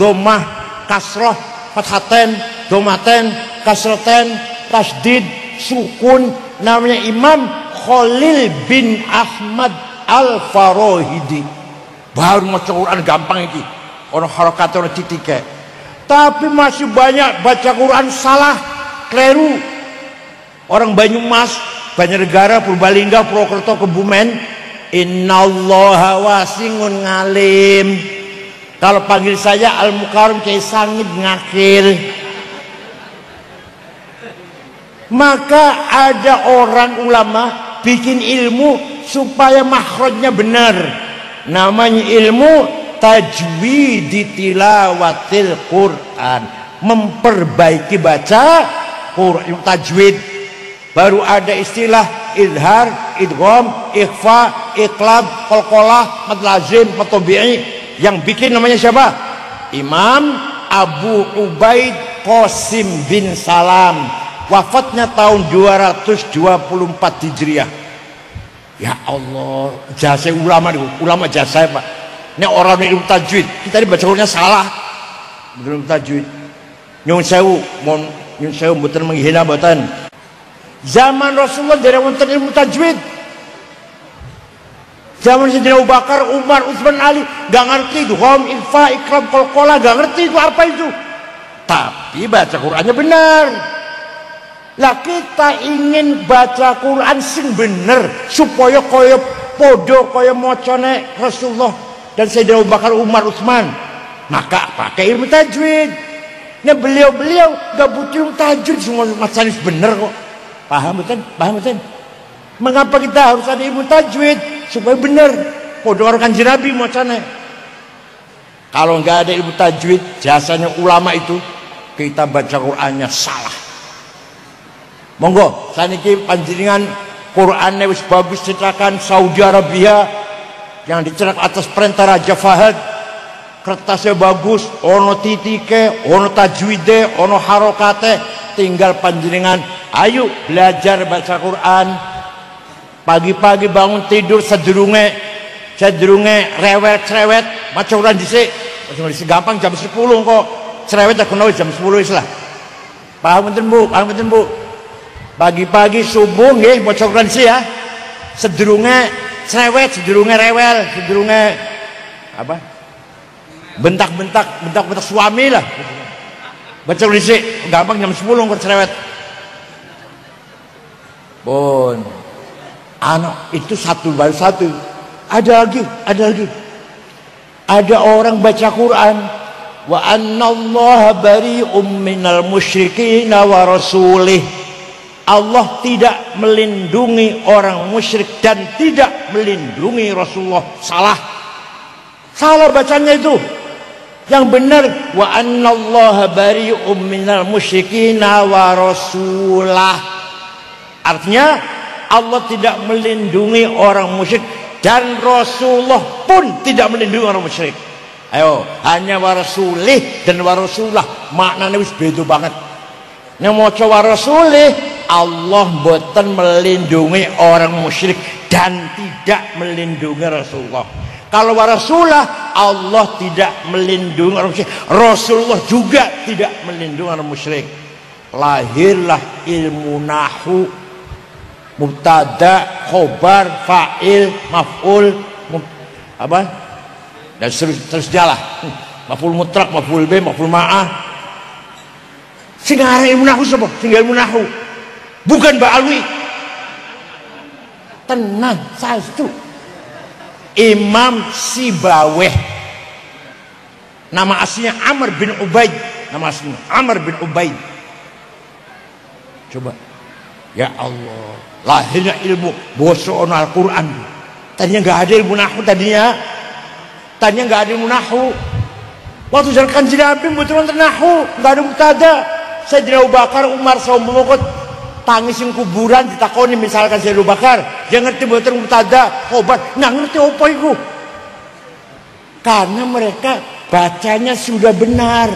domah, kasroh, fathaten, domaten, kasroten, tasdid, sukun. Namanya Imam Khalil bin Ahmad Al-Farahidi. Baru maca Quran gampang iki. Orang harokat, orang titik. Tapi masih banyak baca Quran salah, keliru. Orang Banyumas, Banjarnegara, Purbalingga, Purwokerto, Kebumen, innallaha wasi'un ngalim. Kalau panggil saya Al-Mukarram Kiai Sangit ngakil. Maka ada orang ulama bikin ilmu supaya makhrajnya benar. Namanya ilmu tajwid tilawatil Quran, memperbaiki baca Quran, tajwid. Baru ada istilah idhar, idgham, ikhfa, iqlab, qalqalah, mad lazim, mad tabi'i. Yang bikin namanya siapa? Imam Abu Ubaid Qasim bin Salam. Wafatnya tahun 224 Hijriah. Ya Allah, jasa ulama jasa Pak. Ini orang ilmu tajwid. Kita ini baca Qurannya salah. Ilmu tajwid. Nyun sewu mboten menghina mboten. Zaman Rasulullah dari wonten ilmu tajwid. Zaman Sayyidina Abu Bakar, Umar, Utsman, Ali gak ngerti itu hom, ikhfa, ikram, qalqalah, gak ngerti itu apa itu. Tapi baca Qurannya benar. Lah kita ingin baca Quran sing bener supaya kaya podo kaya macane Rasulullah dan Sayyidina Abu Bakar, Umar, Utsman. Maka pakai ilmu tajwid. Nah beliau-beliau gak butuh ilmu tajwid, semua macam bener kok. Paham betul? Paham betul? Mengapa kita harus ada ilmu tajwid supaya bener podo karo Kanjeng Nabi macane? Kalau nggak ada ilmu tajwid, jasanya ulama itu kita baca Qur'annya salah. Monggo saniki panjenengan Qur'annya wis bagus cetakan Saudi Arabia yang dicetak atas perintah Raja Fahad. Kertasnya bagus, ono titike, ono tajwide, ono harokate. Tinggal panjenengan ayo belajar baca Quran. Pagi-pagi bangun tidur sedurunge rewel cerewet maca Quran dhisik. Gampang jam 10 kok. Cerewet aku nawi jam 10 wis lah. Paham mboten Bu? Paham mboten Bu? Pagi-pagi subuh nggih maca Quran dhisik ya. Sedurunge cerewet, sedurunge rewel, sedurunge apa? Bentak-bentak suami lah. Baca dhisik gampang jam 10 kok cerewet. Bon. Anak itu satu baru satu. Ada lagi. Ada orang baca Quran, wa annallaha bari'um minal musyrikin wa rasulih. Allah tidak melindungi orang musyrik dan tidak melindungi Rasulullah. Salah bacanya itu. Yang benar wa annallaha bari'um minal musyrikin wa rasulah. Artinya Allah tidak melindungi orang musyrik dan Rasulullah pun tidak melindungi orang musyrik. Ayo, hanya warasulih dan warasulah maknanya wis beda banget. Nek maca warasulih, Allah mboten melindungi orang musyrik dan tidak melindungi Rasulullah. Kalau warasulah, Allah tidak melindungi orang musyrik, Rasulullah juga tidak melindungi orang musyrik. Lahirlah ilmu nahwu, mubtada, khobar, fa'il, maf'ul, apa? Dan terus jalan. Maf'ul mutlaq, maf'ul bih, maf'ul ma'ah. Sing arep ilmu nahwu sapa? Sing ilmu nahwu. Bukan Mbak Alwi. Tenang, sastu. Imam Sibaweh. Nama aslinya Amr bin Ubaid. Nama aslinya Amr bin Ubaid. Coba. Ya Allah. Lahirnya ilmu bosok Al-Quran. Tadinya nggak ada ilmu nahwu tadinya nggak ada ilmu nahwu. Waktu zaman Kanjeng Nabi betul wonten nahwu, nggak ada mubtada. Sayyidina Abu Bakar, Umar saumukut tangis yang kuburan ditakoni misalkan Sayyidina Abu Bakar, dia ngerti betul mubtada, khobar, nggak ngerti apa itu. Karena mereka bacanya sudah benar.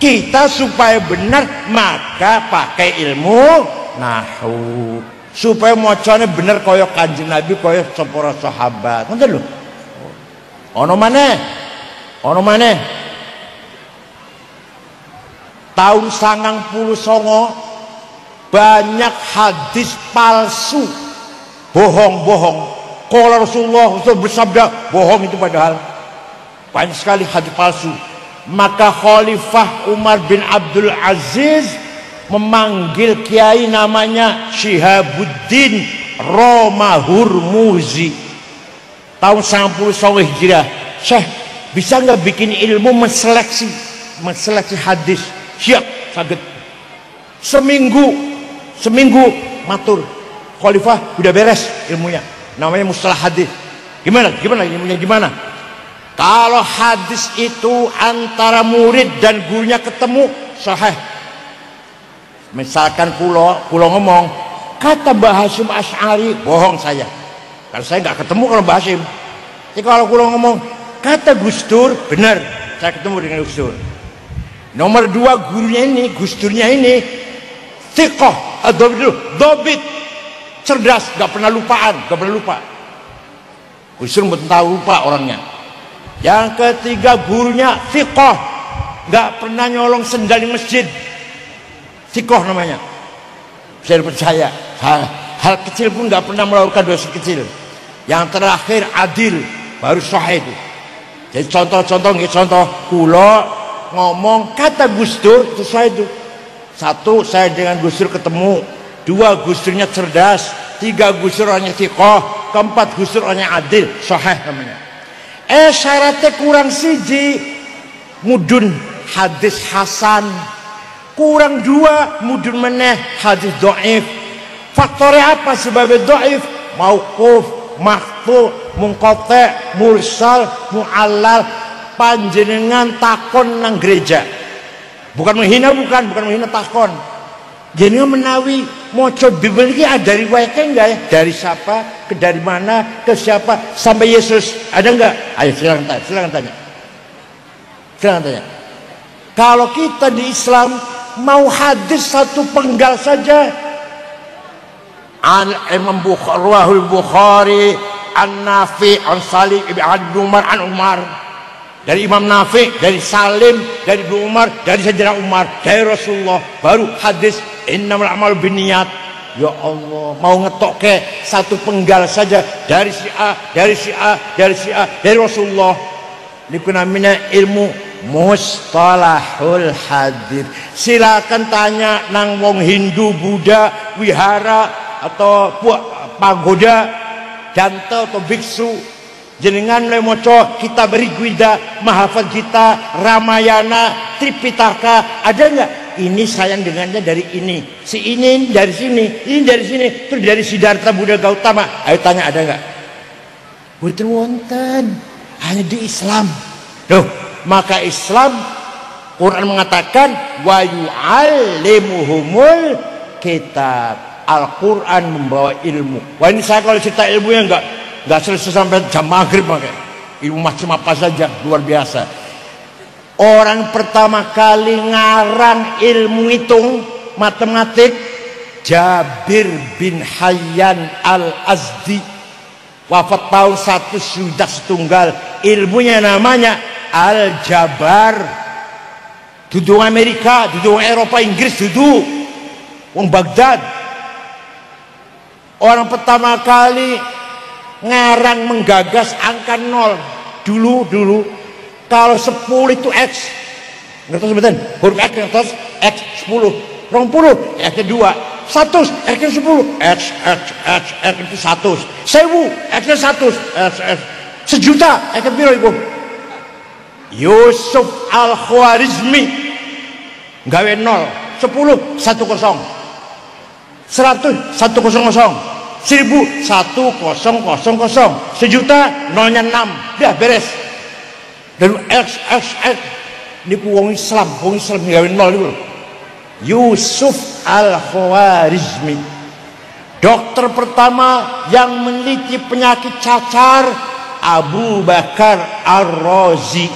Kita supaya benar maka pakai ilmu nahwu supaya macane bener kaya Kanjeng Nabi kaya para sahabat. Ngoten lho. Ana maneh tahun 99 banyak hadis palsu, bohong-bohong. Qala Rasulullah bersabda, bohong itu padahal. Banyak sekali hadis palsu. Maka Khalifah Umar bin Abdul Aziz memanggil kiai namanya Syihabuddin Roma Hurmuzi tahun 99 Hijriah. Syekh, bisa nggak bikin ilmu menseleksi hadis? Siap, saged. Seminggu matur. Khalifah udah beres ilmunya. Namanya mustalah hadis. Gimana ilmunya gimana? Kalau hadis itu antara murid dan gurunya ketemu sahih. Misalkan pulau ngomong kata Mbah Hasyim Asy'ari, bohong saya. Karena saya nggak ketemu kalau Mbah Hasyim. Jadi kalau pulau ngomong kata Gus Dur, benar. Saya ketemu dengan Gus Dur. Nomor 2 gurunya ini, Gus Durnya ini thiqah, dobit, cerdas, nggak pernah lupa. Gus Dur betul tahu lupa orangnya. Yang ketiga gurunya thiqah, nggak pernah nyolong sendal di masjid. Thiqah namanya. Saya percaya hal kecil pun nggak pernah melakukan dosa kecil. Yang terakhir adil, baru sahih itu. Jadi contoh kula ngomong kata Gus Dur itu saya itu. Satu, saya dengan Gus Dur ketemu. Dua, Gus Durnya cerdas. Tiga, Gus Dur orangnya thiqah. Keempat, Gus Dur orangnya adil. Sahih namanya. Syaratnya kurang siji, mudun hadis hasan. Kurang dua, mudun meneh hadis dhaif. Faktornya apa sebabnya dhaif? Mauquf, maqtu, munqati', mursal, mu'allal. Panjenengan takon nang gereja. Bukan menghina, bukan menghina, takon. Jenengan menawi maca Bible iki ada riwayatnya enggak ya? Dari siapa, ke dari mana, ke siapa sampai Yesus? Ada enggak? Ayo silakan tanya. Silakan tanya. Kalau kita di Islam mau hadis satu penggal saja, Imam Bukhari An-Nafi an Salim ibn Umar an Umar, dari Imam Nafi, dari Salim, dari Ibnu Umar, dari Sayyidina Umar, dari Rasulullah, baru hadis innamal a'malu binniyat. Ya Allah, mau ngetok ke satu penggal saja dari si A, dari si A, dari si A, dari Rasulullah. Niku namanya ilmu mustalahul hadis. Silakan tanya nang wong Hindu, Buddha, wihara atau pagoda, jantel atau biksu. Jenengan le moco kitab Rigveda, Mahabharata, Ramayana, Tripitaka, ada enggak? Ini sayang dengannya dari ini, si ini dari sini, ini dari sini, terus dari Siddhartha Buddha Gautama. Ayo tanya, ada enggak? Boten wonten, hanya di Islam. Loh, maka Islam Quran mengatakan wa yu'allimuhumul kitab. Al-Quran membawa ilmu. Wah, ini saya kalau cerita ilmunya enggak selesai sampai jam maghrib, makanya ilmu macam apa saja luar biasa. Orang pertama kali ngarang ilmu hitung matematik Jabir bin Hayyan Al-Azdi, wafat tahun 1 ilmunya namanya Al-Jabar. Duduk Amerika, duduk Eropa, Inggris, duduk wong Baghdad. Orang pertama kali ngarang menggagas angka 0 dulu kalau 10 itu X, ngerti sebentar, huruf X ngerti, X 10, 20 X 2, 100 X 10, X itu 100, 1000 X 100, sejuta X piro iku? Yusuf Al-Khwarizmi gawe 0, 10 10, 100 100, 1000 1000, sejuta nolnya 6, dah beres. Dan X niku wong Islam gawe 0 niku. Yusuf Al-Khwarizmi, dokter pertama yang meneliti penyakit cacar, Abu Bakar Ar-Razi.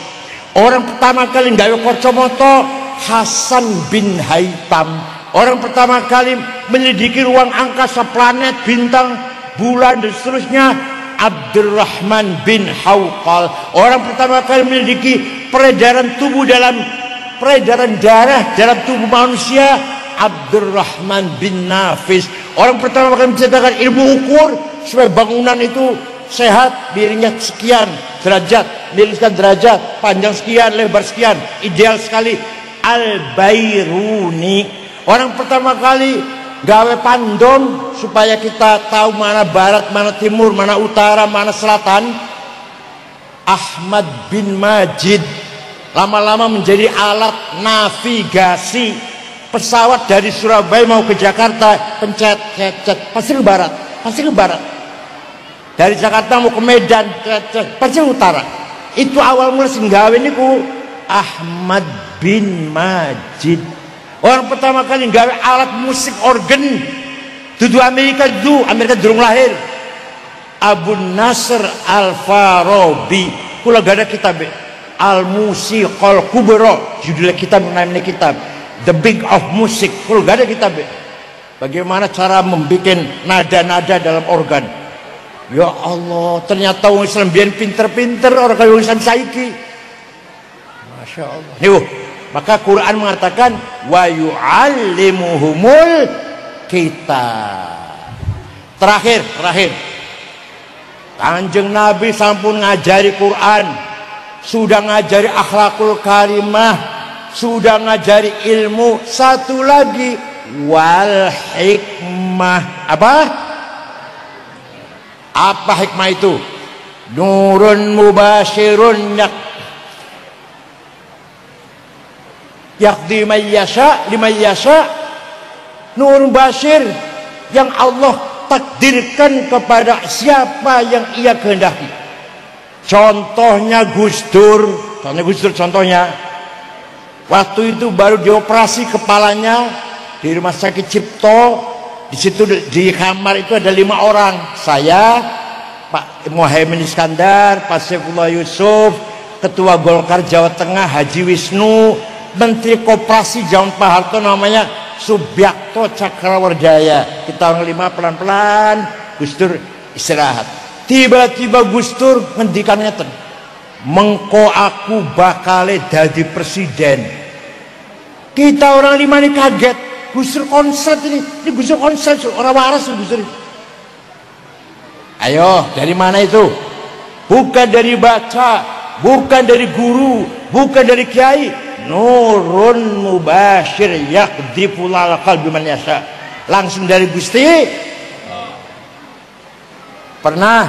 Orang pertama kali gawe kacamata, Hasan bin Haytham. Orang pertama kali menyelidiki ruang angkasa, planet, bintang, bulan dan seterusnya, Abdurrahman bin Hawqal. Orang pertama kali menyelidiki peredaran darah dalam tubuh manusia, Abdurrahman bin Nafis. Orang pertama kali menciptakan ilmu ukur supaya bangunan itu sehat, miringnya sekian derajat, miringkan derajat, panjang sekian, lebar sekian, ideal sekali, Al-Bairuni. Orang pertama kali gawe pandom supaya kita tahu mana barat, mana timur, mana utara, mana selatan, Ahmad bin Majid. Lama-lama menjadi alat navigasi pesawat dari Surabaya mau ke Jakarta, pencet, pasti ke barat, dari Jakarta mau ke Medan, pasti ke utara. Itu awal mula sing gawe niku Ahmad bin Majid. Orang pertama kali gawe alat musik organ dudu Amerika durung lahir, Abu Nasr Al-Farabi. Kula gak ada kitab Al-Musiqal Kubra, judulnya kitab namanya kitab The Big of Music. Kula gak ada kitab bagaimana cara membuat nada-nada dalam organ. Ya Allah, ternyata orang Islam biar pinter-pinter orang kaya Islam saiki. Masya Allah. Nih, maka Quran mengatakan wa yu'allimuhumul kitab. Terakhir Kanjeng Nabi sampun ngajari Quran, sudah ngajari akhlakul karimah, sudah ngajari ilmu. Satu lagi, wal hikmah. Apa hikmah itu? Nurun mubashirun yaqdi man yasha liman yasha. Nur mubashir yang Allah takdirkan kepada siapa yang ia kehendaki. Contohnya Gus Dur. Contohnya waktu itu baru dioperasi kepalanya di rumah sakit Cipto. Di situ di kamar itu ada 5 orang. Saya, Pak Muhaimin Iskandar, Pak Saifullah Yusuf, Ketua Golkar Jawa Tengah Haji Wisnu, Menteri Koperasi zaman Pak Harto namanya Subiakto Cakrawardaya. Kita orang 5 pelan-pelan, Gus Dur istirahat. Tiba-tiba Gus Dur ngendikan ngeten, mengko aku bakal dadi presiden. Kita orang 5 ini kaget. Gus Dur konslet ini Gus Dur konslet, orang waras Gus Dur. Ayo, dari mana itu? Bukan dari baca, bukan dari guru, bukan dari kiai. Nurun mubashir yaqdiful qalbi man yasha. Langsung dari Gusti. Pernah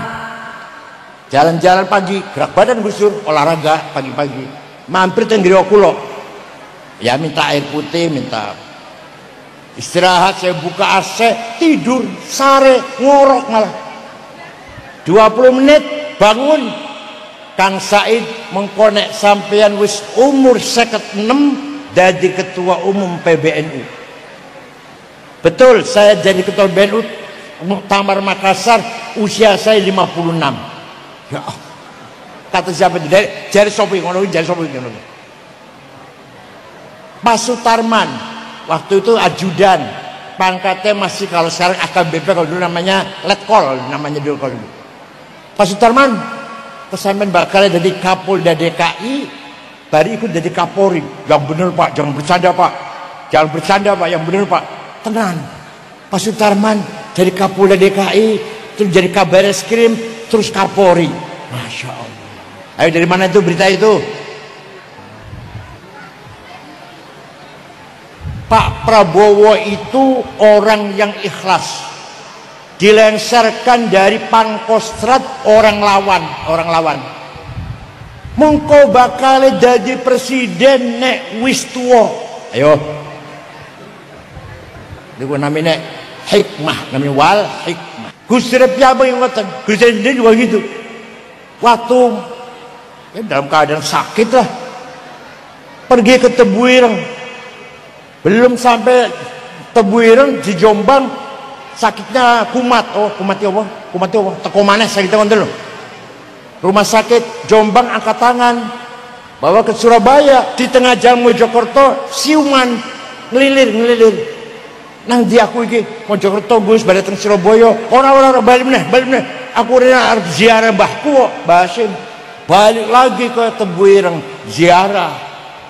jalan-jalan pagi, gerak badan Gus Dur, olahraga pagi-pagi. Mampir teng griya kula. Ya minta air putih, minta istirahat, saya buka AC, tidur, sare, ngorok malah. 20 menit bangun, Kang Said mengkonek sampeyan wis umur 56 jadi ketua umum PBNU. Betul, saya jadi ketua PBNU Muktamar Makassar, usia saya 56. Ya, kata siapa itu? Jari sopi ngono, jari sopi ngono. Pak Sutarman waktu itu ajudan, pangkatnya masih kalau sekarang AKBP, kalau dulu namanya letkol, namanya dulu kalau dulu. Pak Sutarman kesampean bakal jadi Kapolda DKI, baru ikut jadi Kapolri. Yang bener Pak, jangan bercanda Pak, jangan bercanda Pak, yang bener Pak, tenang. Pak Sutarman jadi Kapolda DKI, terus jadi Kabareskrim, terus Kapolri. Masya Allah. Ayo, dari mana itu berita itu? Pak Prabowo itu orang yang ikhlas. Dilengsarkan dari Pangkostrat orang lawan. Mengko bakal jadi presiden nek wis tuwa. Ayo. Niku namanya hikmah, namanya wal hikmah. Gus Dur piye ngoten? Gus Dur juga gitu. Waktu ya dalam keadaan sakit lah, pergi ke Tebuireng. Belum sampai Tebuireng di Jombang, sakitnya kumat. Oh, kumat ya Allah, kumat ya Allah. Teko maneh sakitnya ngoten lho. Rumah sakit Jombang angkat tangan, bawa ke Surabaya. Di tengah jalan Mojokerto, siuman ngelilir. Nang di aku iki Mojokerto Gus balik teng Surabaya. Ora balik meneh. Aku rene arep ziarah mbahku kok, Mbah Hasim. Balik lagi ke Tebuireng, ziarah.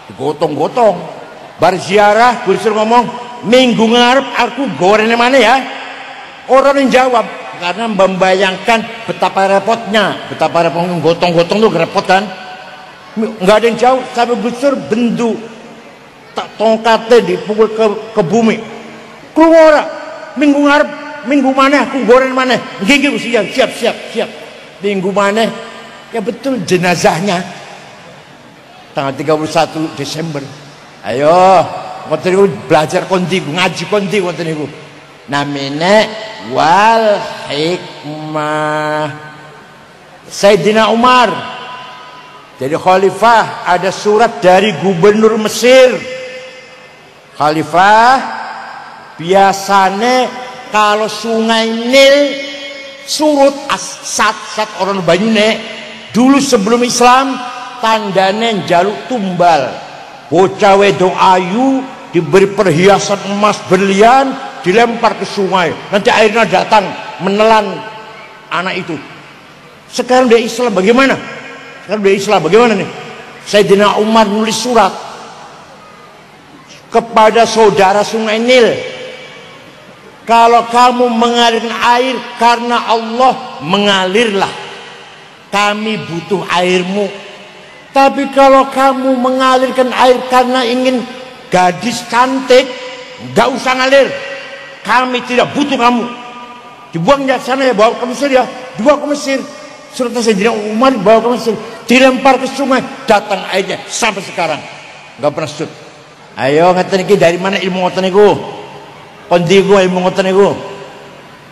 Digotong-gotong. Bar ziarah, Gus Dur ngomong, minggu ngarep aku gorene mana ya? Orang yang jawab, karena membayangkan betapa repotnya, gotong-gotong tuh repot kan? Nggak ada yang jawab, sampai Gus Dur bendu, tak tongkatnya dipukul ke bumi. Keluar, minggu ngarep, minggu mana? Aku goreng mana? Gigi siap. Minggu mana? Ya betul, jenazahnya tanggal 31 Desember. Ayo, ngoten niku belajar konti, ngaji konti ngoten niku. Namine wal hikmah. Sayyidina Umar jadi khalifah, ada surat dari gubernur Mesir. Khalifah biasanya kalau sungai Nil surut sat orang banyune dulu sebelum Islam tandane njaluk tumbal. Bocah wedok ayu diberi perhiasan emas berlian, dilempar ke sungai, nanti airnya datang menelan anak itu. Sekarang dia Islam bagaimana? Nih? Sayyidina Umar nulis surat kepada saudara sungai Nil, kalau kamu mengalirkan air karena Allah, mengalirlah, kami butuh airmu. Tapi kalau kamu mengalirkan air karena ingin gadis cantik, nggak usah ngalir. Kami tidak butuh kamu. Dibuang di sana ya, bawa ke Mesir ya. Dibawa ke Mesir. Surta Sayyidina Umar bawa ke Mesir. Dilempar ke sungai, datang airnya sampai sekarang. Nggak pernah surut. Ayo ngeten iki dari mana ilmu ngoten niku? Kondi ku ilmu ngoten niku.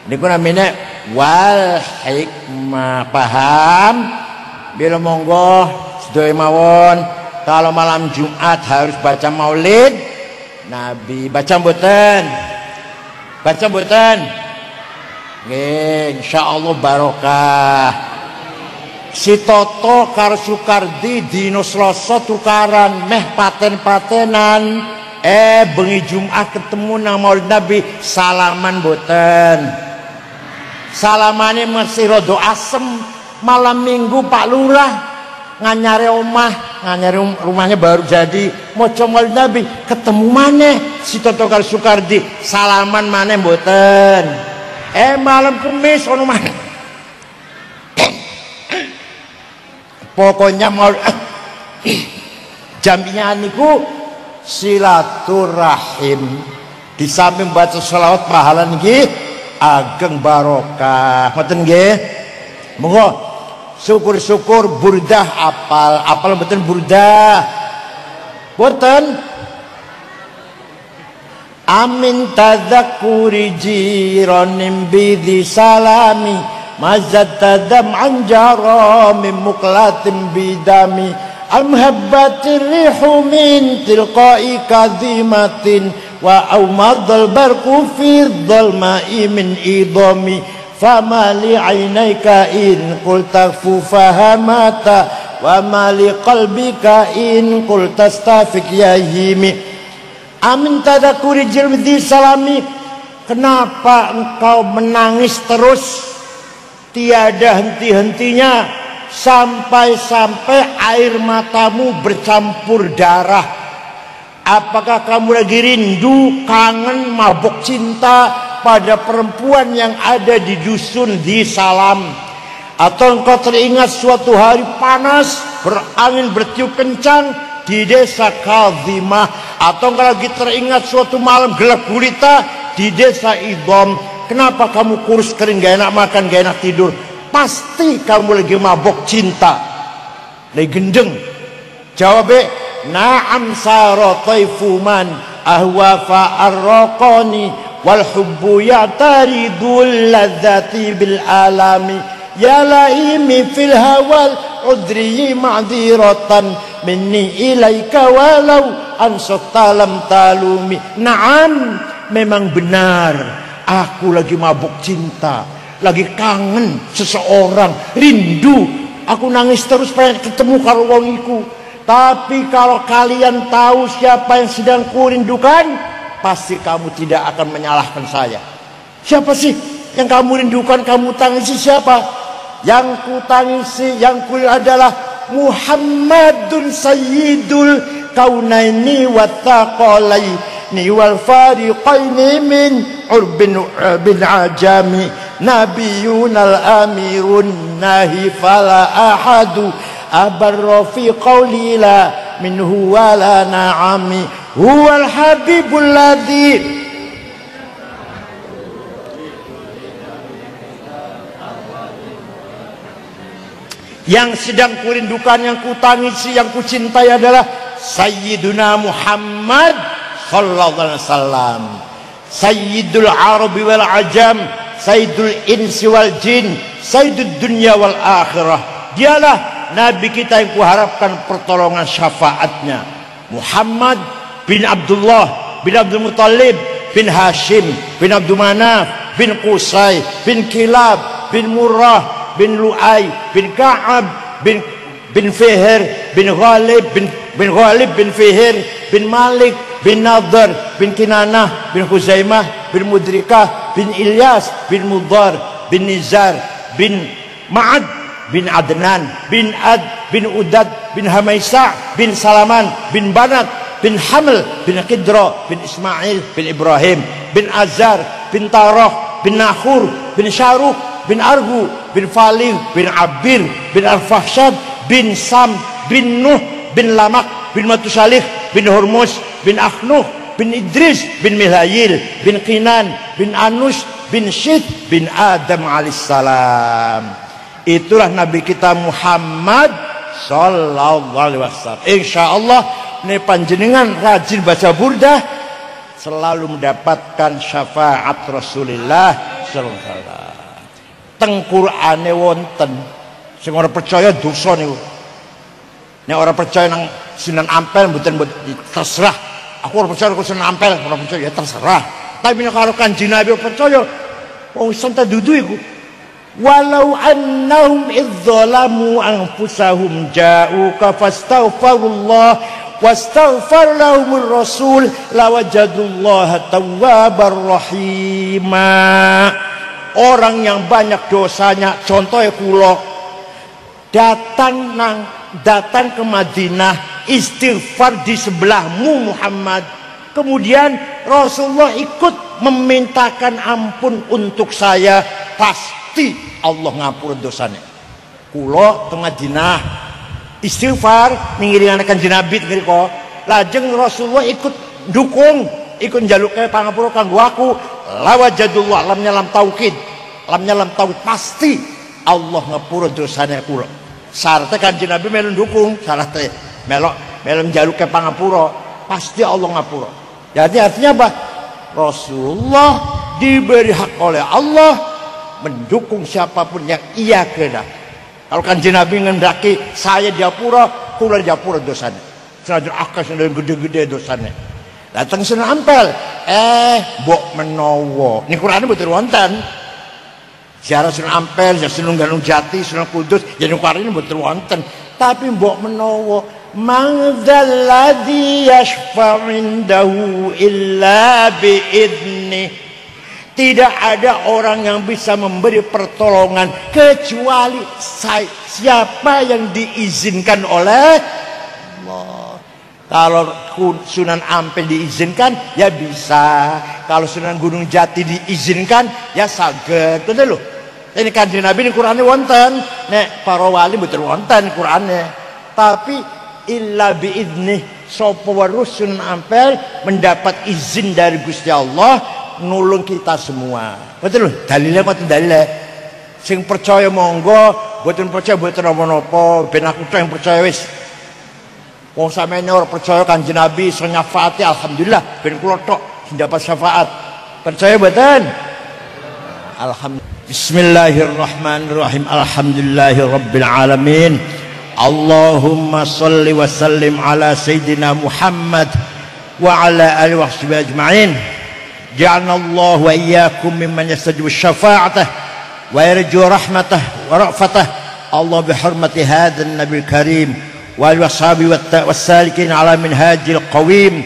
Niku namanya wal hikmah, paham? Bila monggo sedaya mawon kalau malam Jumat harus baca Maulid Nabi. Baca mboten? Baca mboten? Nggih, insyaallah barokah. Si Toto karo Sukardi dino Selasa tukaran meh paten-patenan. Bengi Jumat ketemu nang Maulid Nabi, salaman boten. Salamane masih rada asem. Malam Minggu Pak Lurah nganyare omah, nganyare rumahnya baru jadi, maca Maulid Nabi, ketemu maneh si Toto karo Sukardi, salaman maneh boten. Malam Kamis ono maneh. Pokoknya mau jamiah niku silaturahim. Di samping baca sholawat pahala niki ageng barokah. Ngoten nggih. Monggo syukur-syukur burdah apal mboten burdah. Boten. Amin tadzakuri jiranim bidhi salami mazat tadam anjara min muklatin bidami amhabbatir rihu min tilqai kadhimatin wa awmadal barku fi dhalma'i min idami fama li aynayka in qulta fahamata wa ma li qalbika in qulta stafik yahimi. Amin tadakuri jilmidi salami, kenapa engkau menangis terus tiada henti-hentinya sampai-sampai air matamu bercampur darah? Apakah kamu lagi rindu, kangen, mabuk cinta pada perempuan yang ada di dusun di Salam? Atau engkau teringat suatu hari panas, berangin bertiup kencang di desa Kadhimah? Atau engkau lagi teringat suatu malam gelap gulita di desa Idom? Kenapa kamu kurus kering, gak enak makan, gak enak tidur? Pasti kamu lagi mabok cinta, lagi gendeng. Jawabnya, na'am sara taifu man ahwa fa'arraqani wal hubbu ya'taridul ladzati bil alami ya laimi fil hawal udri ma'dziratan minni ilaika walau ansata lam talumi. Na'am, memang benar. Aku lagi mabuk cinta, lagi kangen seseorang, rindu. Aku nangis terus pengen ketemu karo wong iku. Tapi kalau kalian tahu siapa yang sedang kurindukan, pasti kamu tidak akan menyalahkan saya. Siapa sih yang kamu rindukan, kamu tangisi siapa? Yang ku tangisi, yang ku adalah Muhammadun Sayyidul Kaunaini wa Thaqalaini wal fariqaini min urbin bin ajami nabiyunal amirun nahi fala ahadu abarra fi qawli la minhu wala na'ami huwal habibul ladzi yang sedang kurindukan, yang kutangisi, yang kucintai adalah Sayyiduna Muhammad sallallahu alaihi wasallam, Sayyidul Arabi wal Ajam, Sayyidul Insi wal Jin, Sayyidud Dunya wal Akhirah. Dialah Nabi kita yang kuharapkan pertolongan syafaatnya. Muhammad bin Abdullah bin Abdul Muttalib bin Hashim bin Abdul Manaf bin Qusay bin Kilab bin Murrah bin Lu'ay bin Ka'ab bin Fihr bin Ghalib bin Ghalib bin Fihr bin Malik bin Nadhr bin Kinanah bin Khuzaimah bin Mudrikah bin Ilyas bin Mudhar bin Nizar bin Ma'ad bin Adnan bin Ad bin Udad bin Hamaisa bin Salaman bin Banat bin Haml bin Qidra bin Ismail bin Ibrahim bin Azar bin Tarah bin Nakhur bin Syaruk bin Argu bin Falih bin Abir bin Al-Fahsyad bin Sam bin Nuh bin Lamak bin Matusalih bin Hormuz bin Akhnuh bin Idris bin Milayil bin Qinan bin Anus bin Syith bin Adam alaihissalam. Itulah Nabi kita Muhammad sallallahu alaihi wasallam. Insyaallah ini panjenengan rajin baca burdah selalu mendapatkan syafaat Rasulullah sallallahu alaihi wasallam. Teng Qur'ane wonten sing ora percaya dosa niku. Nek ora percaya nang Sunan Ampel mboten terserah. Aku ora percaya karo Sunan Ampel, ora percaya ya terserah. Tapi nek karo Kanjeng Nabi percaya, wong santai dudu iku. Walau annahum idzalamu anfusahum ja'uka fastaghfirullah wastaghfar lahumur rasul lawajadullaha tawwabar rahima. Orang yang banyak dosanya, contohnya kula datang ke Madinah istighfar di sebelahmu Muhammad, kemudian Rasulullah ikut memintakan ampun untuk saya, pasti Allah ngapura dosanya. Kula ke Madinah istighfar ngiringan Kanjeng Nabi ngriko, lajeng Rasulullah ikut dukung, ikut njalukake pangapura kanggo aku. Lawajadullah, lamnya lam taukid, pasti Allah ngapura dosanya kula. Syaratnya Kanjeng Nabi melu dukung, syaratnya melu njalukake pangapura, pasti Allah ngapura. Jadi artinya apa? Rasulullah diberi hak oleh Allah mendukung siapapun yang ia kehendak. Kalau Kanjeng Nabi ngendaki saya diapura, kula diapura dosanya. Senajan akas yang gede-gede dosanya. Datang Sunan Ampel, mbok menawa. Ini Qur'ane mboten wonten. Ziarah Sunan Ampel, Sunan Gunung Jati, Sunan Kudus, ya niku Qur'ane mboten wonten. Tapi mbok menawa mangdzal ladzi yashfa'u indahu illa biidnih. Tidak ada orang yang bisa memberi pertolongan kecuali siapa yang diizinkan oleh Allah. Kalau Sunan Ampel diizinkan ya bisa, kalau Sunan Gunung Jati diizinkan ya saged. Ngoten lho. Ini Kanjeng Nabi di Qur'ane wonten, nek para wali mboten wonten Qur'ane. Tapi illa biidnih, sapa warus Sunan Ampel mendapat izin dari Gusti Allah nulung kita semua. Betul lho, dalile mboten dalile. Sing percaya monggo, mboten percaya mboten napa-napa, ben aku tok yang percaya wis. Wong sampeyan ora percaya Kanjeng Nabi iso nyafaati, alhamdulillah ben kula tok sing dapat syafaat. Percaya mboten? Alhamdulillah. Bismillahirrahmanirrahim. Alhamdulillahirabbil alamin. Allahumma shalli wa sallim ala sayyidina Muhammad wa ala alihi wa sahbihi ajma'in. Ja'alna Allah wa iyyakum mimman yastajibu syafa'atah wa yarju rahmatah wa ra'fatah. Allah bihurmati hadzal nabiyil karim والوصحاب والسالكين على منهاج القويم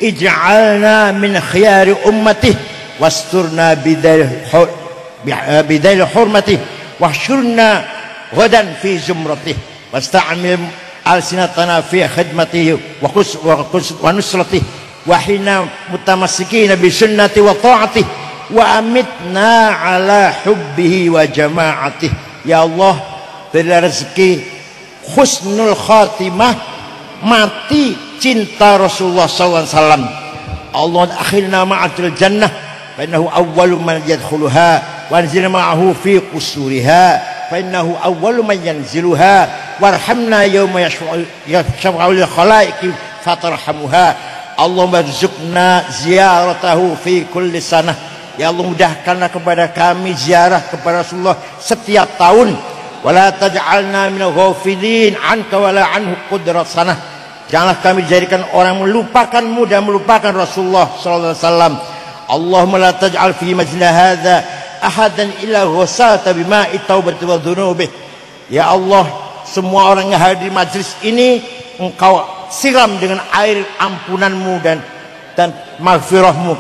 اجعلنا من خيار أمته واسترنا بديل حرمته واحشرنا غدا في زمرته واستعمل ألسنتنا في خدمته ونصرته وحنا متمسكين بسنة وطاعته وأمتنا على حبه وجماعته. Ya Allah, beri rezeki husnul khatimah, mati cinta Rasulullah SAW. Allah akhirna ma'atul jannah fa innahu awwalu man yadkhuluha wa anzilna ma'ahu fi qusuriha fa innahu awwalu man yanziluha warhamna yawma yashfa'u lil khalaiqi fatarhamuha. Allah warzuqna ziyaratahu fi kulli sanah. Ya Allah, mudahkanlah kepada kami ziarah kepada Rasulullah setiap tahun. Wala taj'alna minal ghafilin anka wala anhu qudrat sanah. Janganlah kami jadikan orang melupakanmu dan melupakan Rasulullah sallallahu alaihi wasallam. Allahumma la taj'al fi majlisina hadza ahadan illa ghasata bima'i taubati wa dzunubih. Ya Allah, semua orang yang hadir di majlis ini engkau siram dengan air ampunanmu dan maghfirahmu.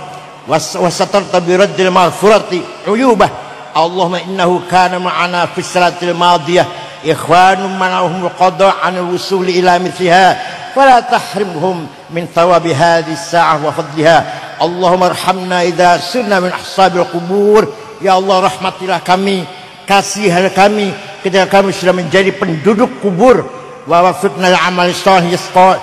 Wasatarta bi raddil maghfirati uyubah. Allahumma innahu kana ma'ana fi salatil madiyah ikhwanun manahum qada' an al-wusul ila mithliha fala tahrimhum min thawabi hadhihi as-sa'ah wa fadliha. Allahumma arhamna idza sirna min ahsabil qubur. Ya Allah, rahmatilah kami, kasihilah kami ketika kami sudah menjadi penduduk kubur. wa wafiqna al-amal shalih yasqa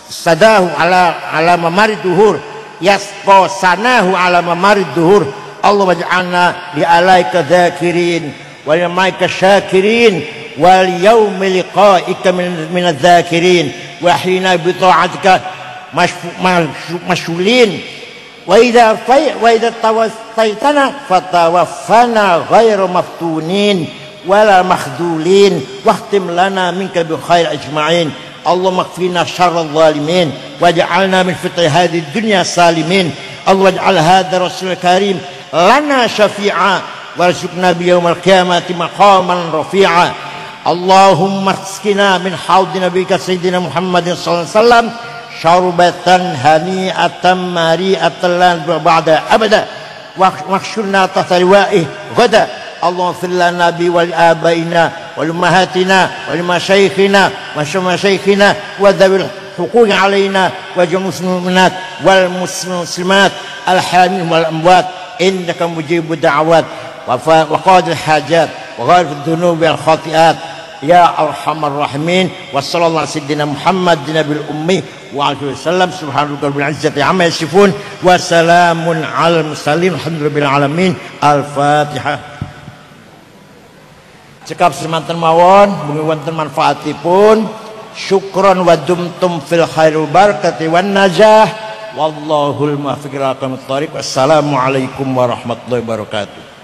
sadahu ala mamarid duhur yasqa sanahu ala mamarid duhur. Allah waj'alna li alaika dzakirin wa limaika syakirin wal yaumi liqa'ika min adz-dzakirin wa hina bi ta'atika mashghulin wa idza tawaffaytana fatawaffana ghairu maftunin wala makhdulin wahtim lana minka bi khair ajma'in. Allahumma kfina syarral zalimin waj'alna min fitri hadhihi dunya salimin. Allah waj'al hadha rasul karim lana syafi'a warzuqna bi yaumil qiyamati maqaman rafi'a. Allahumma askina min haudi nabiyika sayyidina Muhammadin sallallahu alaihi wasallam syarbatan hani'atan mari'atan lan ba'da abada wakhshurna tahta liwa'ih ghada. Allahumma fir lana bi wal abaina wal ummahatina wal masyayikhina wa syamasyaikhina wa dzawil huquqi alaina wa muslimat wal muslimat al hamil wal amwat innaka mujibud da'awat wa qadil hajat wa ghafir dzunub wal khati'at ya arhamar rahimin. Wa sallallahu ala sayyidina Muhammadin nabil ummi wa alihi wasallam. Subhanallah rabbil izzati amma yasifun wa salamun alal mursalin alhamdulillahi alamin. Al-Fatihah. Cekap semanten mawon mugi wonten manfaatipun. Syukron wa dumtum fil khairil barakati wan najah wallahul muwaffiq ila aqwamit thoriq. Wassalamu alaikum warahmatullahi wabarakatuh.